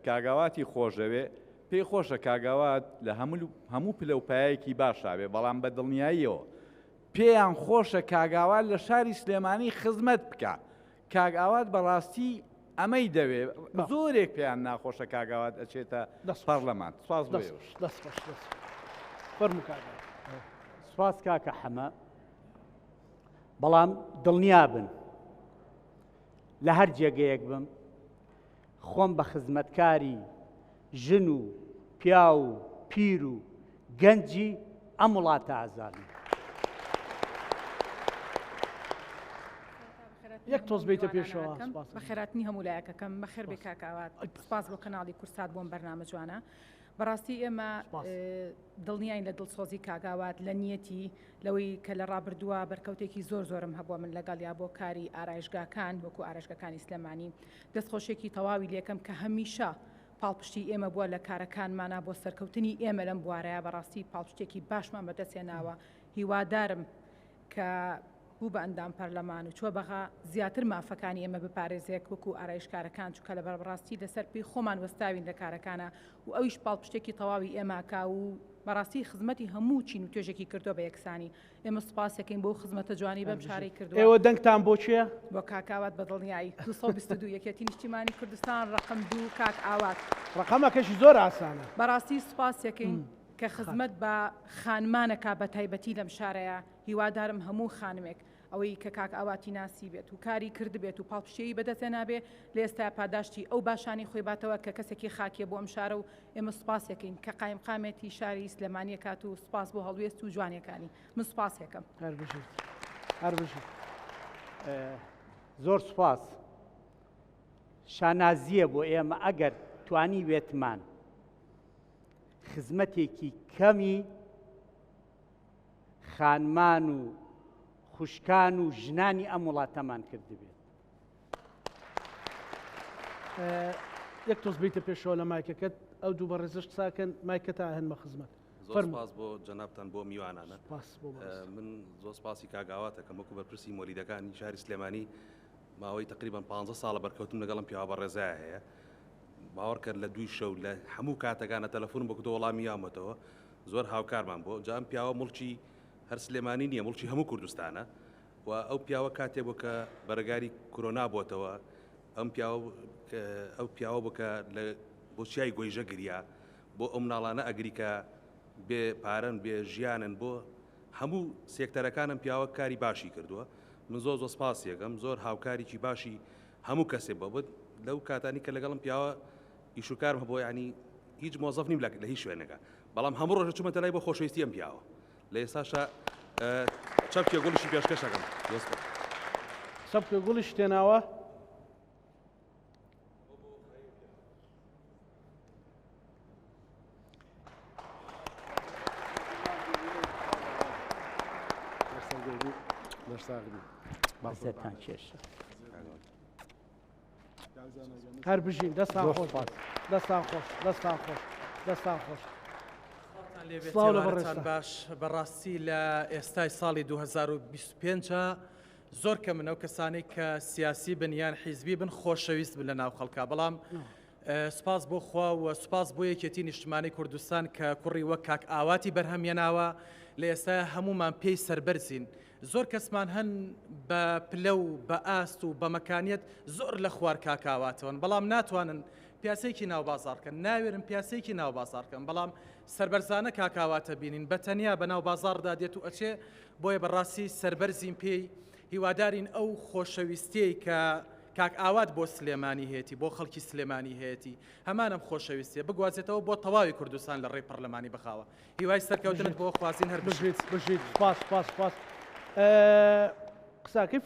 کاگاواتی خۆشەوێ پێی خۆشە کاگاوات لە هەموو پلەپایەکی باشاوێ بەڵام بە دڵنیاییەوە پێیان خۆشە کاگاوات لە شاری سلێمانی خزمەت بکە. کاگاوات بەڕاستی ئەمەی دەوێت زۆرێک پێیان ناخۆشە کاگاوات ئەچێتە پەرلەمان. سپاس بۆ سپاس کاکە حەمە. بەڵام دڵنیا بن لە هەر جێگەیەک بم خۆم بە خزمەتکاری ژن و پیا و پیر و گەنجی ئەم وڵاتە ئازادم. یەک تۆز بیتە پێشەوە بە خێراتنی هەموو لایەکەکەم بەخێر بێ کاکاوات سپاس بۆ کەناڵی کورسات بۆم بەرنامە جوانە. بەڕاستی ئێمە دڵنیاین لە دڵسۆزی کاگاوات لە نیەتی لەوەی کە لە ڕابردووە بەرکەوتێکی زۆرم هەبووە من لەگەڵ یا بۆ کاری ئارایشگاکان وەکو ئارایشگاکانی سلێمانی دەستخۆشێکی تەواوی لێکم کە هەمیشە پاڵپشتی ئێمە بووە لە کارەکانمانە بۆ سەرکەوتنی ئێمە لەم بوارەیە بەڕاستی پاڵپشتێکی باشمان بەدەستێناوە. هیوادارم کە بوو بە ئەندام پەرلەمان و چوە بەغا زیاتر مافەکانی ئێمە بپارێزێک وەکو ئارایشکارەکان چووکە لە بەڕاستی لەسەر پێی خۆمان وەستاوین لە کارەکانە و ئەویش پاڵپشتێکی تەواوی ئێماکا و بەڕاستی خزمەتی هەموو چین و توێژێکی کردو بە یەکسانی. ئێمە سوپاسەکەین بۆ خزمەتە جوانی بەم شارەی کردووە. ئێوە دەنگتان بۆ چییە؟ بۆ کاکاوات بە دڵنیایی 222 یەکێتی نیشتیمانی کوردستان ڕقم 2 کاک ئاوات. ڕقەمەکەشی زۆر ئاسانە. بەڕاستی سوپاسەکەین کە خزمەت بە خانمانەکە بە تایبەتی لەم شارەیە. هیوادارم هەموو خانمێک ئەوەی کە کاک ئاواتی ناسی بێت و کاری کرد بێت و پاڵپشتەیەی بەدەستێ نابێ لە ئێستا پاداشتی ئەو باشانی خۆی باتەوە کە کەسێکی خاکێ بۆ ئەم شارە و ئێمە سوپاسەکەین کە قایم قامێتی شاری سلێمانی کات و سوپاس بۆ هەڵوێست و جوانیەکانی. من سوپاسێکم. هەربژیت زۆر سوپاس. شانازیە بۆ ئێمە ئەگەر توانی وێتمان خزمەتێکی کەمی خانمان و خوشکان و ژنانی ئەم وڵاتەمان کردبێت. یەک تۆز بیتە پێشەوە لە مایکەکەت ئەو دوو بە ڕێزش ساکەن مایکەتا هەن بە خزمەت. زۆر سپاس بۆ جەنابتان بۆ میوانانە. من زۆر سپاسی کاگاواتەکەم وەکو بەرپرسی مۆلیدەکانی شاری سلێمانی ماوەی تقریبان 15 ساڵە بەرکەوتم لەگەڵم پیاوە بە ڕێزایە هەیە. باوەڕ کرد لە دوی شەو لە هەموو کاتەکانە تەلەفۆنم بە کردو وەڵامی یامەتەوە زۆر هاوکارمان بۆ. جا ئەم پیاوە مڵکی هەر سلێمانی نییە مڵکی هەموو کوردستانە و ئەو پیاوە کاتێ بوو کە بەرەگاری کۆرۆنا بۆتەوە ئەو پیاوە بکە لە بۆچیای گۆیژە گریا بۆ ئەو مناڵانە ئەگریکە بێ پارەن بێ ژیانن بۆ هەموو سێکتەرەکانم پیاوە کاری باشی کردووە. من زۆر زۆر سپاسیەکەم زۆر هاوکاریی باشی هەموو کەسێ بەبێت لەو کاتانی کە لەگەڵم پیاوە ئیشوکارم هەبوو ینی هیچ مۆزەف نیم لە هیچ شوێنەکە بەڵام هەموو ڕۆژە چوومەتە لای بۆ خۆشەویستی ئەم پیاوە لە ئێستاشە چەپکێ گوڵشی پێشکەشەکەم سەپکە گوڵش تێناوە. بەسەرتان کێشە. هەر بژین دەستان خۆش دەستان خۆش دەستان خۆش دەستان خۆش. لێبێتان باش بەڕاستی لە ئێستای ساڵی 2025 زۆر کە منەو کەسانی کە سیاسی بنیان حیزبی بن خۆشەویست بن لە ناو خەڵکا بەڵام سپاس بۆ خوا و سپاس بۆ یەکێتی نیشتیمانی کوردستان کە کوڕی وەک کاک ئاواتی بەرهەمێناوە لە ئێستا هەمومان پێی سەربەرزین. زۆر کەسمان هەن بە پلە و بە ئاست و بە مەکانیت زۆر لە خوار کاکاواتەوەن بەڵام ناتوانن پیاسەیەکی ناو بازارکەن ناوێرن پیاسەیەکی ناو بازارکەن بەڵام سربەرزانە کاکاواتە بینین بە تەنیا بە ناو بازاردا دێت و ئەچێ بۆیە بەڕاستی سربەرزین پێی هیوادارین ئەو خۆشەویستەی کە کاک ئاوات بۆ سلێمانی هەیەی بۆ خەڵکی سلێمانی هەیەی هەمانم خۆشەویستێ بگوازێتەوە بۆ تەواوی کوردستان لە ڕێی پەرلەمانی بخاوە هیوای سەرکەوتنت بۆ خوازین هەر بژیت سپاس سپاس سپاس. قساکەی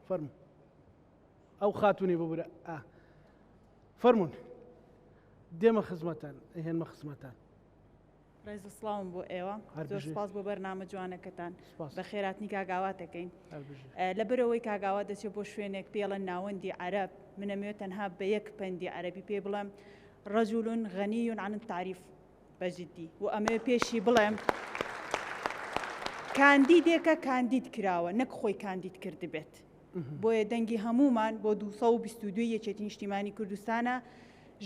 فەرم ئەو خاتونی ببورە فەرمونون دێمە خزمەتان هێنمە خزمەتان. ڕێز سڵاوم بۆ ئێوە زۆر سپاس بۆ بەرنامە جوانەکەتان بە خێراتنی کاگاواتەکەین لەبەرەوەی کاگاوات دەچێت بۆ شوێنێک پێڵە ناوەندی عەرەب منەمەوێت تەنها بە یەک پەندی عەرەبی پێ بڵێم رجل غني عن التعريف بجدي وأما بيشي بڵێم کاندیدێکە کاندید کراوە نەک خۆی کاندید کرد بێت بۆیە دەنگی هەمومان بۆ 222 یەکێتی نیشتیمانی کوردستانە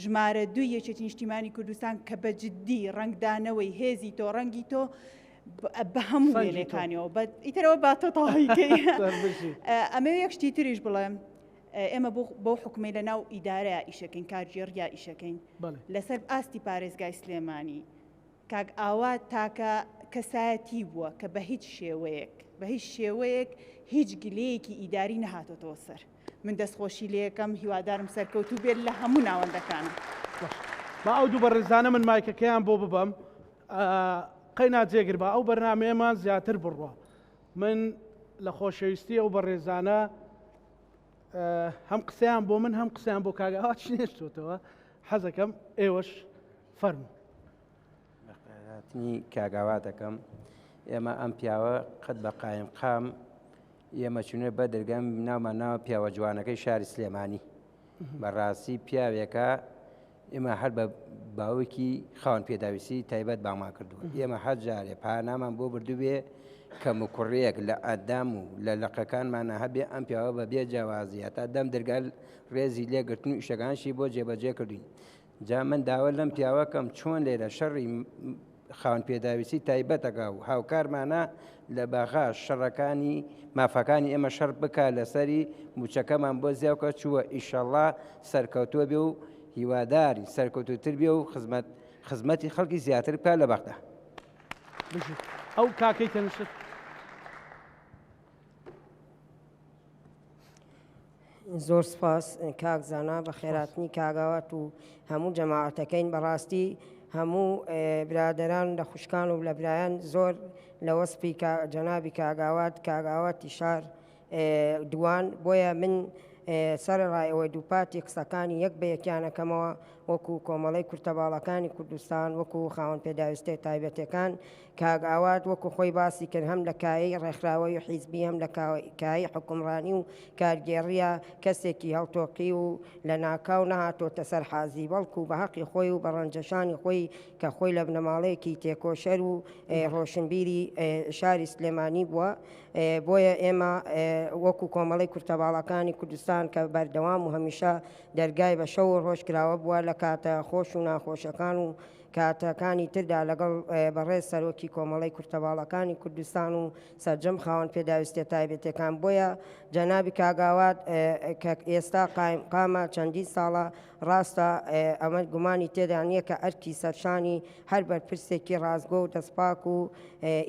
ژمارە 2 یەکێتی نیشتیمانی کوردستان کە بە جددی ڕنگدانەوەی هێزی تۆ ڕەنگی تۆ بە هەموو وێنەکانیەوە ئیترەوە باتە تاڵیکەی ئەمە یەک شتی تریش بڵێم ئێمە بۆ حکومەی لە ناو ئیدارەیە ئیشەکەین کارژێڕیا ئیشەکەین لەسەر ئاستی پارێزگای سلێمانی کاک ئاوات تاکە کەسایەتی بووە کە بە هیچ شێوەیەک هیچ گلەیەکی ئیداری نەهاتۆتەوە سەر من دەستخۆشی لێ یەکەم هیوادارم سەرکەوتوو بێت لە هەموو ناوەندەکانم با ئەو دوو بەڕێزانە من مایکەکەیان بۆ ببەم قەینا جێگر بە ئەو بەرنامەیەمان زیاتر بڕوە من لە خۆشەویستی ئەو بەڕێزانە هەم قسەیان بۆ من هەم قسەیان بۆ کاگاوات شنێشتۆتەوە حەزەکەم ئێوەش فەرموو بەقایەتی کاگاوا دەکەم ئێمە ئەم پیاوە قەت بە قایم قام ئێمە چونێ بە دەرگەم ناومان ناوە پیاوە جوانەکەی شاری سلێمانی بەڕاستی پیاوێکە ئێمە هەر بە باوکی خاوەن پێداویستی تایبەت بامان کردووە ئێمە هەر جارێ پانامان بۆ بردووێ کە مکوڕەیەک لە ئەدام و لە لەقەکانمانە هەبێ ئەم پیاوە بە بێ جیاوازیە تا دەم دەرگال ڕێزی لێگرتن و ئیشەکانشی بۆ جێبەجێ کردوین جا من داوە لەم پیاوەکەم چۆن لێرە شەڕی خاوەن پێداویستی تایبەتەکە و هاوکارمانە لە باغا شەڕەکانی مافەکانی ئێمە شەڕ بکە لەسەری موچەکەمان بۆ زیاوکە چووە ئیشەڵڵا سەرکەوتووە بێ و هیواداری سەرکەوتوتر بێ و خزمەتی خەڵکی زیاتر بکە لە بەختە ئەو کاکەی تەنشت زۆر سپاس کاک زانا بە خێراتنی کاگاوات و هەموو جەماعەتەکەین بەڕاستی هەموو برادەران لە خوشکان و لە برایان زۆر لە وەسپی جەنابی کاگاواتی شار دوان بۆیە من سەرڕایەوەی دووپاتی قسەکانی یەک بە یەکیانەکەمەوە وەکو کۆمەڵی کورتەباڵەکانی کوردستان وەکو خاوەن پێداویستی تایبەتەکان کاگاوات وەکو خۆی باسی کرد هەم لە کایی ڕێکخراوەی و حیزبی هەم لە کایی حکومڕانی و کارگێڕیە کەسێکی هەڵتۆقی و لە ناکاو نەهاتۆتە سەر حازی بەڵکو بە حەقی خۆی و بە ڕەنجەشانی خۆی کە خۆی لە بنەماڵەیەکی تێکۆشەر و ڕۆشنبیری شاری سلێمانی بووە بۆیە ئێمە وەکو کۆمەڵی کورتەباڵەکانی کوردستان کە بەردەوام و هەمیشە دەرگای بە شەو و ڕۆژ کراوە بووە لە کاتە خۆش و ناخۆشەکان و کاتەکانی تردا لەگەڵ بەڕێز سەرۆکی کۆمەڵی کورتەباڵەکانی کوردستان و سەرجەم خاوەن پێداویستی تایبەتەکان بۆیە جەنابی کاگاوات کە ئێستا قامە چەندین ساڵە ڕاستە ئەمە گومانی تێدا نییە کە ئەرکی سەرشانی هەر بەرپرسێکی ڕازگۆ و دەستپاک و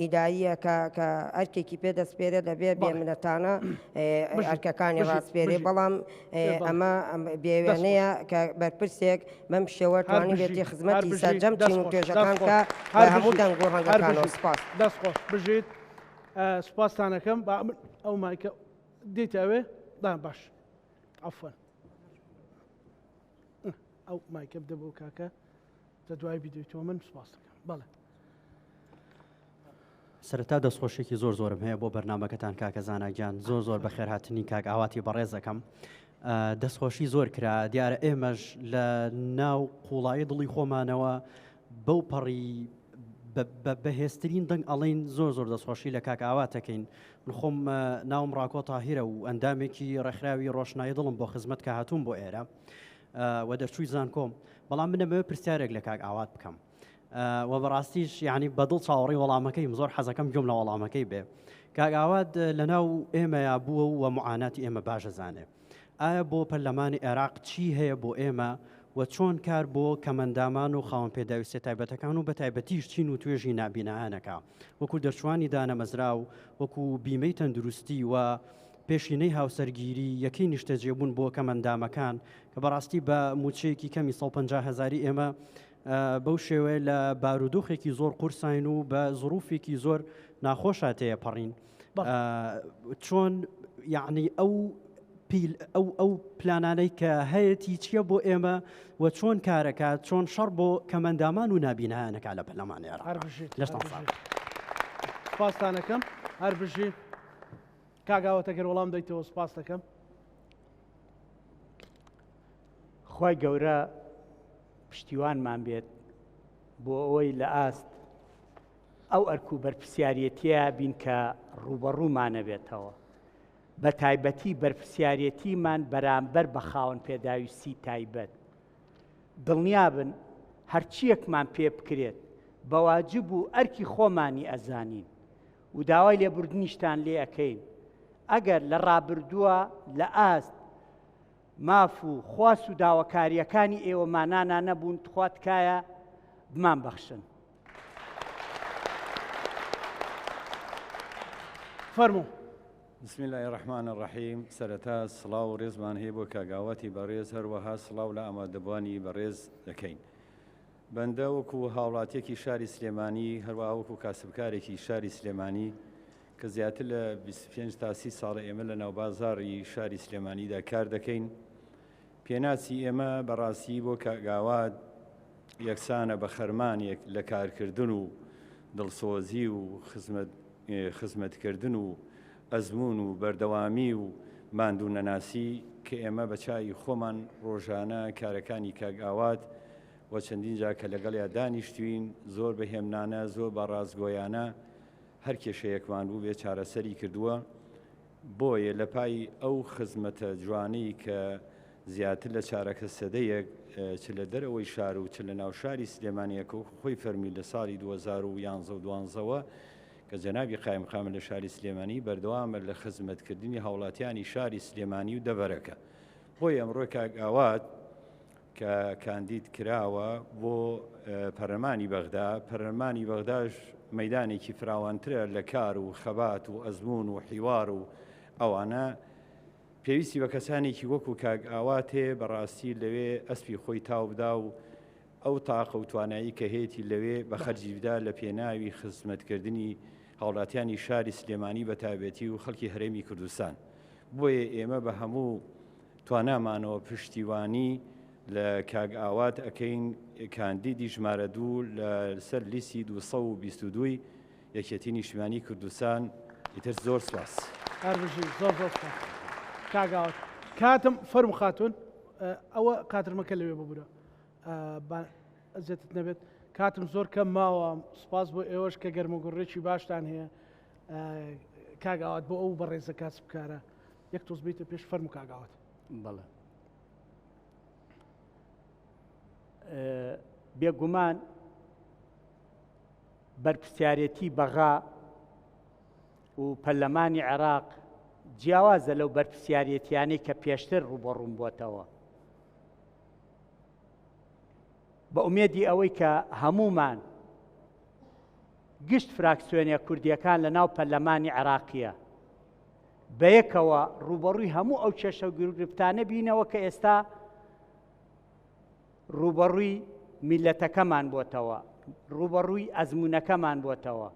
ئیداریە کە ئەرکێکی پێدەستپێرە دەبێت بێمنەتانە ئەرکەکانی ڕاستپێرێ بەڵام ئەمە بێوێنەیە کە بەرپرسێک بەم شێوە توانی بێتی خزمەتی سەرجەم چین و توێژەکان کە هەموو دەنگ و ڕەنگەکانەوە سپاس دەستخۆش بژیت سپاسانەکەم ئەو مایکە دیتەوێ باش عفوان ئەو مایکە بدە بۆ کاکە لە دوای بیدویتەوە من سپاس دەکەم بەڵێ سەرەتا دەستخۆشێکی زۆر زۆرم هەیە بۆ بەرنامەکەتان کاکە زاناگیان زۆر بە خێرهاتنی کاک ئاواتی بەڕێزەکەم دەستخۆشی زۆر کرا دیارە ئێمەش لە ناو قوڵایی دڵی خۆمانەوە بەو پەڕی بەهێزترین دەنگ ئەڵین زۆر دەستخۆشی لە کاک ئاواتەکەین من خۆم ناوم ڕاکۆ تاهیرە و ئەندامێکی ڕێکخراوی ڕۆشنایی دڵم بۆ خزمەت کە هاتووم بۆ ئێرە و دەرچووی زانکۆم بەڵام منەمەوە پرسیارێک لە کاک ئاوات بکەم و بەڕاستیش یعنی بەدڵ چاوەڕی وەڵامەکەیم زۆر حەزەکەم گوێم لە وەڵامەکەی بێ کاک ئاوات لەناو ئێمەیە بووە و معاناتی ئێمە باشە زانێ ئایا بۆ پەرلەمانی عێراق چی هەیە بۆ ئێمە و چۆن کار بۆ کەمەندامان و خاوەن پێداویستی تایبەتەکان و بە تایبەتیش چین و توێژی نابینەکە وەکو دەرچوانی دانەمەزرا و وەکو بیمەی تەندروستی و پێشینەی هاوسەرگیری یەکەی نیشتەجێبوون بۆ کەمەندامەکان کە بەڕاستی بە موچەیەکی کەمی 150,000 ئێمە بەو شێوەیە لە بارودۆخێکی زۆر قورسین و بە زروفێکی زۆر ناخۆشە تێپەڕین چۆن یعنی ئەو پلانانەی کە هەیەی چییە بۆ ئێمە و چۆن کارەکات چۆن شەڕ بۆ کەمەندامان و نابینایانەکە لە پەرلەمانی عێراق سپاسانەکەم هەر بژی کاگاوەتەگەر وەڵام دەیتەوە سپاس دەکەم خوای گەورە پشتیوانمان بێت بۆ ئەوەی لە ئاست ئەو ئەرکوو بەرپرسیارەتیە بین کە ڕوبەڕوومانە بێتەوە بە تایبەتی بەرپرسیارەتیمان بەرامبەر بە خاوەن پێداویستی تایبەت دڵنیا بن هەرچیەکمان پێ بکرێت بەواجب و ئەرکی خۆمانی ئەزانین و داوای لێبوردنیشتان لێ ئەەکەین ئەگەر لە ڕابردووە لە ئاست ماف و خواست و داواکاریەکانی ئێوەمانانە نەبوون تخوا تکایە بمان بەخشن. فەرموو. بسم الله الرحمن الرحیم سەرەتا سڵاو و ڕێزمان هەیە بۆ کاگاواتی بەڕێز هەروەها سڵاو لە ئامادەبوانی بەڕێز دەکەین. بەندە وەکو هاوڵاتیەکی شاری سلێمانی هەروەها وەکو کاسبکارێکی شاری سلێمانی کە زیاتر لە 25 تا 30 ساڵە ئێمە لە ناوبازاڕی شاری سلێمانیدا کار دەکەین. پێناچی ئێمە بەڕاستی بۆ کاگاوات یەکسانە بە خەرمانێک لە کارکردن و دڵسۆزی و خزمەتکردن و ئەزمون و بەردەوامی و ماندوو نەناسی کە ئێمە بە چای خۆمان ڕۆژانە کارەکانی کاگاوات و چەندین جا کە لەگەڵیا دانیشتوین زۆر بەهێمنانە زۆر بە ڕازگۆیانە هەر کێشەیەکمان بوو بێ چارەسەری کردووە بۆیە لە پای ئەو خزمەتە جوانەی کە زیاتر لە چارەکە سەدەیەک چ لە دەرەوەی شار و چ لە ناو شاری سلێمانیەکە و خۆی فەرمی لە ساڵی 2011 کە جەنابی قایم قامە لە شاری سلێمانی بەردەوامە لە خزمەتکردنی هاوڵاتیانی شاری سلێمانی و دەبەرەکە بۆی ئەمڕۆ کاگاوات کە کاندید کراوە بۆ پەرلەمانی بەغدا پەرلەمانی بەغداش مەیدانێکی فراوانترە لە کار و خەبات و ئەزمون و حیوار و ئەوانە پێویستی بە کەسانێکی وەکو کاگاواتێ بەڕاستی لەوێ ئەسپی خۆی تاوبدا و ئەو تاقە و توانایی کە هەیەی لەوێ بە خەرجی بدا لە پێناوی خزمەتکردنی هاوڵاتیانی شاری سلێمانی بە تایبەتی و خەڵکی هەرێمی کوردستان بۆیە ئێمە بە هەموو توانامانەوە پشتیوانی لە کاگاوات ئەەکەین کاندیدی ژمارە 2 لەسەر لیستی 222 یەکێتی نیشتیمانی کوردستان ئیتر زۆر سپاس. زۆر کاگاوات کاتم فەرموو خاتون ئەوە قاترمەکە لەوێ ببوورە ئەزیێتت نەبێت کاتم زۆر کەم ماوە سپاس بۆ ئێوەش کە گەرمەگوڕێکی باشتان هەیە کاگاوات بۆ ئەو بەڕێزە کاسب بکارە یەک تۆز بیتە پێش فەرموو کاگاوات. بەڵێ بێگومان بەرپرسیارەتی بەغا و پەرلەمانی عێراق جیاوازە لەو بەرپرسیارەتیانەی کە پێشتر ڕوبەڕوون بووەتەوە بە ئومێدی ئەوەی کە هەمومان گشت فراکسیۆنە کوردیەکان لە ناو پەرلەمانی عێراقیە بەیەکەوە ڕوبەڕووی هەموو ئەو کێشە و گرفتانە بینەوە کە ئێستا ڕوبەڕووی میلەتەکەمان بۆتەوە ڕوبەڕووی ئەزمونەکەمان بۆتەوە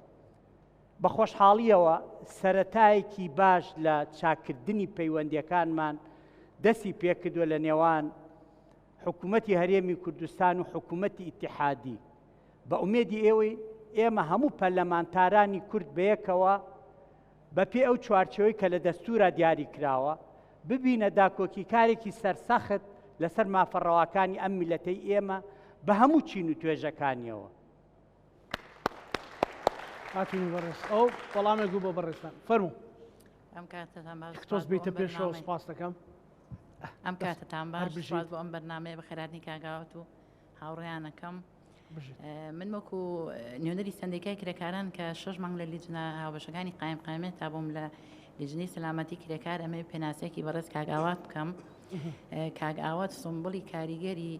بە خۆشحاڵیەوە سەرەتایەکی باش لە چاکردنی پەیوەندیەکانمان دەستی پێکردووە لە نێوان حکوومەتی هەرێمی کوردستان و حکوومەتی ئیتیحادی بە ئومێدی ئێوەی ئێمە هەموو پەرلەمانتارانی کورد بەیەکەوە بەپێ ئەو چوارچەوەی کە لە دەستورە دیاری کراوە ببینە داکۆکی کارێکی سەرسەخت لەسەر مافەڕەواکانی ئەم میلەتەی ئێمە بە هەموو چین و توێژەکانیەوە. هاتوونی بەڕێز ئەو وەڵامێک بوو بۆ بەڕێستان فەرموو. ئەم کاتتان باش تۆز بیتە پێشەوە سپاس دەکەم. ئەم کاتتان باش سپاس بۆ ئەم بەرنامەیە بە خێراتنی کاگاوات و هاوڕێیانەکەم. من وەکو نوێنەری سندیکای کرێکاران کە 6 مانگ لە لیجنە هاوبەشەکانی قایمێت تا بووم لە لیژنەی سەلامەتی کرێکار ئەمە پێناسێکی بەڕێز کاگاوات بکەم. کاگاوات سمبولی کاریگەری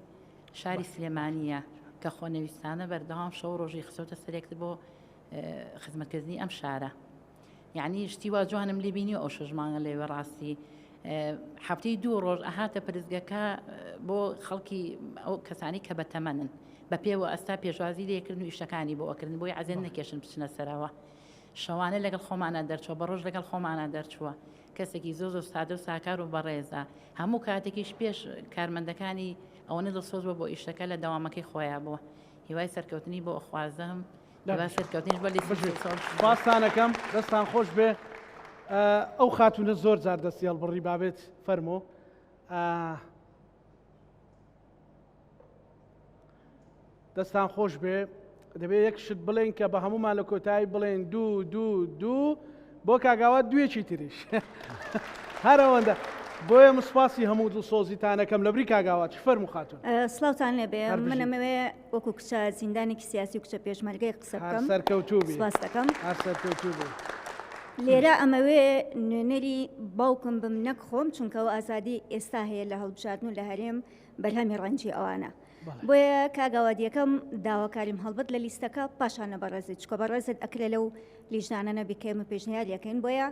شاری سلێمانیە کە خۆنەویستانە بەردەوام شەو ڕۆژی خسەوتە سەرێکتر بۆ خزمەتکردنی ئەم شارە. یعنی شتی وا جوانم لێ بینی ئەو 6 مانگە لێوە ڕاستی هەفتەی 2 ڕۆژ ئەهاتە پرزگەکە بۆ خەڵکی ئەو کەسانی کە بەتەمەنن بە پێوە ئەستا پێشوازی لێکردن و ئیشەکانی بۆ ئەکردن بۆی عەزێن نەکێشن بچنە سەرەوە شەوانە لەگەڵ خۆمانە دەرچوە بە ڕۆژ لەگەڵ خۆمانە دەرچووە کەسێکی زۆر زۆر سادە و ساکار و بەڕێزە هەموو کاتێکیش پێش کارمەندەکانی ئەوەنە دڵسۆز بۆ ئیشەکە لە دەوامەکەی خۆیان بووە هیوای سەرکەوتنی بۆ ئەخوازم سەرکەوتنیش بە باستانەکەم دەستان خۆش بێ ئەو خاتونە زۆر جار دەستی هەڵبڕی بابێت فەرمۆ دەستان خۆش بێ دەبێت یەکشت بڵێن کە بە هەمومان لە کۆتایی بڵێن دوو بۆ کاگاوات دوێکی تریش هەرەوەندە بۆیە مسپاسی هەموو دڵسۆزیتانەکەم لەبری کاگاوات فەرموو خاتون. سڵاوتان لێبێ منەمەوێ وەکو کچە زیندانێکی سیاسی و کچە پێشمەرگەی قسە بکەم سەرکەوتوو سپاس دەکەم سەرکەوتوو بێ. لێرە ئەمەوێ نوێنەری باوکم بم نەکخۆم چونکەەوە ئازادی ئێستا هەیە لە هەڵبژاردن و لە هەرێم بەرهەمی ڕەنجی ئەوانە. بۆیە کاگاوادیەکەم داواکاریم هەڵبەت لە لیستەکە پاشانە بەڕێزت چکە بەڕێزت ئەکرێ لەو لیژنانە بیکەمە پێشنیاریەکەین بۆیە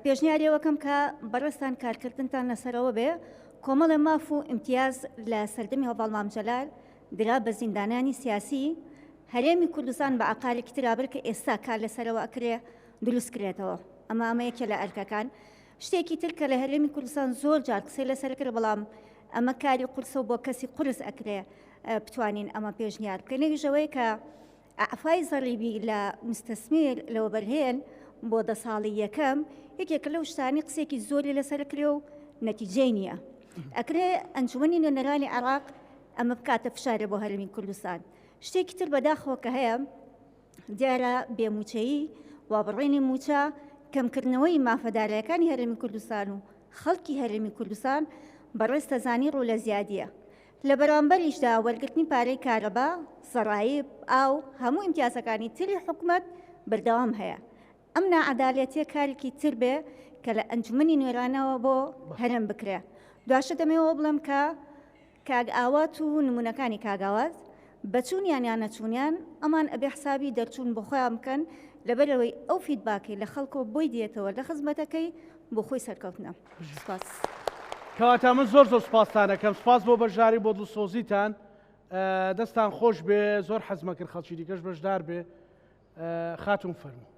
پێشنیاریەوەکەم کە بەڕێستان کارکردنتان لەسەرەوە بێ کۆمەڵە ماف و ئیمتیاز لە سەردەمی هەڵباڵ جەلال درا بە زیندانانی سیاسی هەرێمی کوردستان بە عقالێکی ترابر کە ئێستا کار لەسەرەوە ئەکرێ دروست کرێتەوە. ئەمە یەکێ لە ئەرکەکان. شتێکی تر کە لە هەرێمی کوردستان زۆر جار قسەی لەسەر کرد بەڵام ئەمە کاری قورسە و بۆ کەسی قورس ئەکرێ بتوانین ئەمە پێشنیار بکەین. نەویژەوەی کە ئەعفای زەڕیبی لە مستەسمیر لەوە بەرهێن بۆ 10 ساڵی یەکەم یەکێکە لەو شتانی قسێکی زۆری لەسەر کرێ و نەتیجەی نییە. ئەکرێ ئەنجومەنی نوێنەرانی عێراق ئەمە بکاتە فشارێ بۆ هەرێمی کوردستان. شتێکی تر بەداخەوە کە هەیە دیارە بێموچەیی وابڕێنی موچە کەمکردنەوەی مافەدارەکانی هەرێمی کوردستان و خەڵکی هەرێمی کوردستان بەڕێستە زانی ڕوو لە زیادیە. لە بەرامبەریشدا وەرگرتنی پارەی کارەبا، سەڕایب، ئاو هەموو ئیمتیازەکانی تری حکوومەت بەردەوام هەیە. ئەم نائەداڵەتیە کارێکی تر بێ کە لە ئەنجومەنی نوێرانەوە بۆ هەرێم بکرێ. دواشە دەمەوە بڵم کە کاگاوات و نمونونەکانی کاگاوات بەچوونیان یان نەچوونیان ئەمان ئەبێ حسابی دەرچوون بۆ خۆیان بکەن لەبەرەوەی ئەو فیدباکی لە خەڵکۆ بۆی دێتەوە لە خزمەتەکەی بۆ خۆی سەرکەوتنە. سپاس. کەواتە من زۆر سپاسانەکەم سپاس بۆ بەشداری بۆ دڵسۆزیتان دەستان خۆش بێ زۆر حەزمە کرد خەڵکی دیکەش بەشدار بێ خاتون فەرموو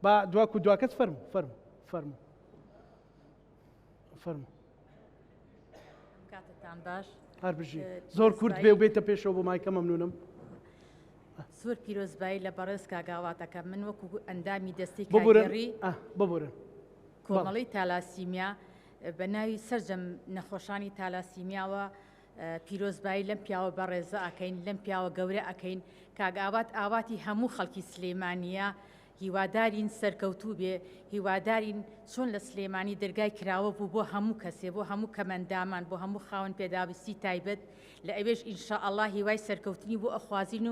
با دواکو دواکەت فەرموو کاتتان باش هەر بژی زۆر کورت بێ و بێتە پێشەوە بۆ مایکە مەمنونم. زۆر پیرۆزبایی لە بەڕێز کاگاواتەکە من وەکو ئەندامی دەستی کارگەڕی ببورن کۆمەڵی تالاسیمیا بە ناوی سەرجەم نەخۆشانی تالاسیمیاوە پیرۆزبایی لەم پیاوە بەڕێزە ئەکەین لەم پیاوە گەورە ئەکەین کاگاوات ئاواتی هەموو خەڵکی سلێمانیە هیوادارین سەرکەوتوو بێ هیوادارین چۆن لە سلێمانی دەرگای کراوە بوو بۆ هەموو کەسێ بۆ هەموو کەمەندامان بۆ هەموو خاوەن پێداویستی تایبەت لە ئەوێش ئینشاءالله هیوای سەرکەوتنی بۆ ئەخوازین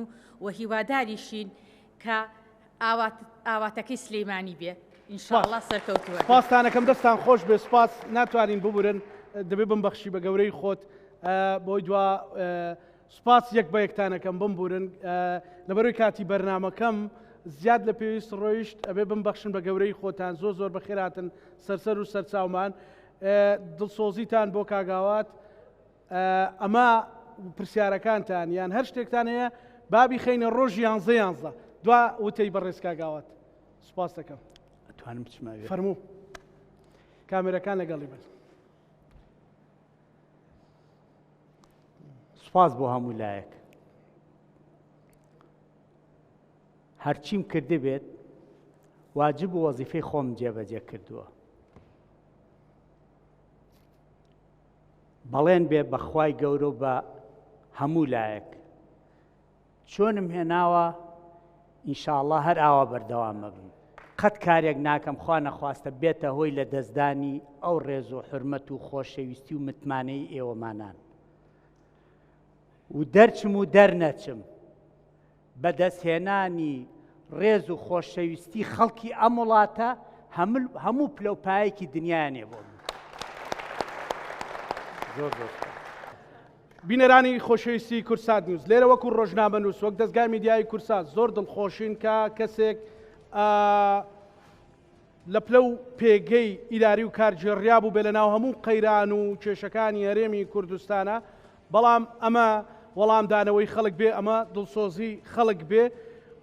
و هیواداریشین کە ئاواتەکەی سلێمانی بێ ئینشاءالله سەرکەوتووە. سپاسانەکەم دەستان خۆش بێ سپاس ناتوانین ببورن دەبێ بمبەخشی بە گەورەی خۆت بۆی دوا سپاس یەک بە یەکتانەکەم بمبورن لەبەرەوەی کاتی بەرنامەکەم زیاد لە پێویست ڕۆیشت ئەبێ بمبەخشن بە گەورەی خۆتان زۆر بەخێراتن سەرسەر و سەرچاومان دڵسۆزیتان بۆ کاگاوات ئەمە پرسیارەکانتان یان هەر شتێکتان هەیە بابی خەینە ڕۆژی 11 دوا وتەی بەڕێز کاگاوات سپاس دەکەم. ئەتوانم بچماوێ فەرموو کامێرەکان لەگەڵی بن. سپاس بۆ هەموو لایەک هەرچیم کرده بێت واجب و وەزیفەی خۆم جێبەجێ کردووە. بەڵێن بێ بەخوای گەورە و بە هەموو لایەک چۆنم هێناوە ئینشاءالله هەر ئاوا بەردەوامە بم. قەت کارێک ناکەم خوا نەخواستە بێتە هۆی لە دەستدانی ئەو ڕێز و حرمەت و خۆشەویستی و متمانەی ئێوەمانان و دەرچم و دەرنەچم بەدەستهێنانی ڕێز و خۆشەویستی خەڵکی ئەم وڵاتە هەموو پلەپایەکی دنیایانێ بۆ من. زۆر بینەرانی خۆشەویستی کورسات نیوز لێرە وەکو ڕۆژنامە نووس وەک دەستگای میدیای کورسات زۆر دڵخۆشین کە کەسێک لە پلە و پێگەی ئیداری و کارجێڕیا بوو بێ لە ناو هەموو قەیران و کێشەکانی هەرێمی کوردستانە بەڵام ئەمە وەڵامدانەوەی خەڵک بێ ئەمە دڵسۆزی خەڵک بێ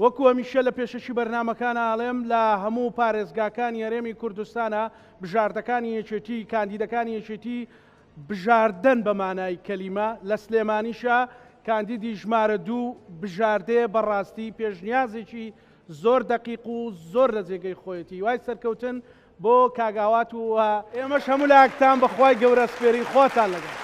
وەکو هەمیشە لە پێشەشی بەرنامەکان ئاڵێم لە هەموو پارێزگاکانی هەرێمی کوردستانە بژاردەکانی یەکێتی کاندیدەکانی یەکێتی بژاردن بە مانای کەلیمە لە سلێمانیشە کاندیدی ژمارە 2 بژاردێ بەڕاستی پێشنیازێکی زۆر دقیق و زۆر لە جێگەی خۆیەتی وای سەرکەوتن بۆ کاگاوات و ئێمەش هەموو لاکتان بەخوای گەورە سپێری خۆتان لەگەڵ.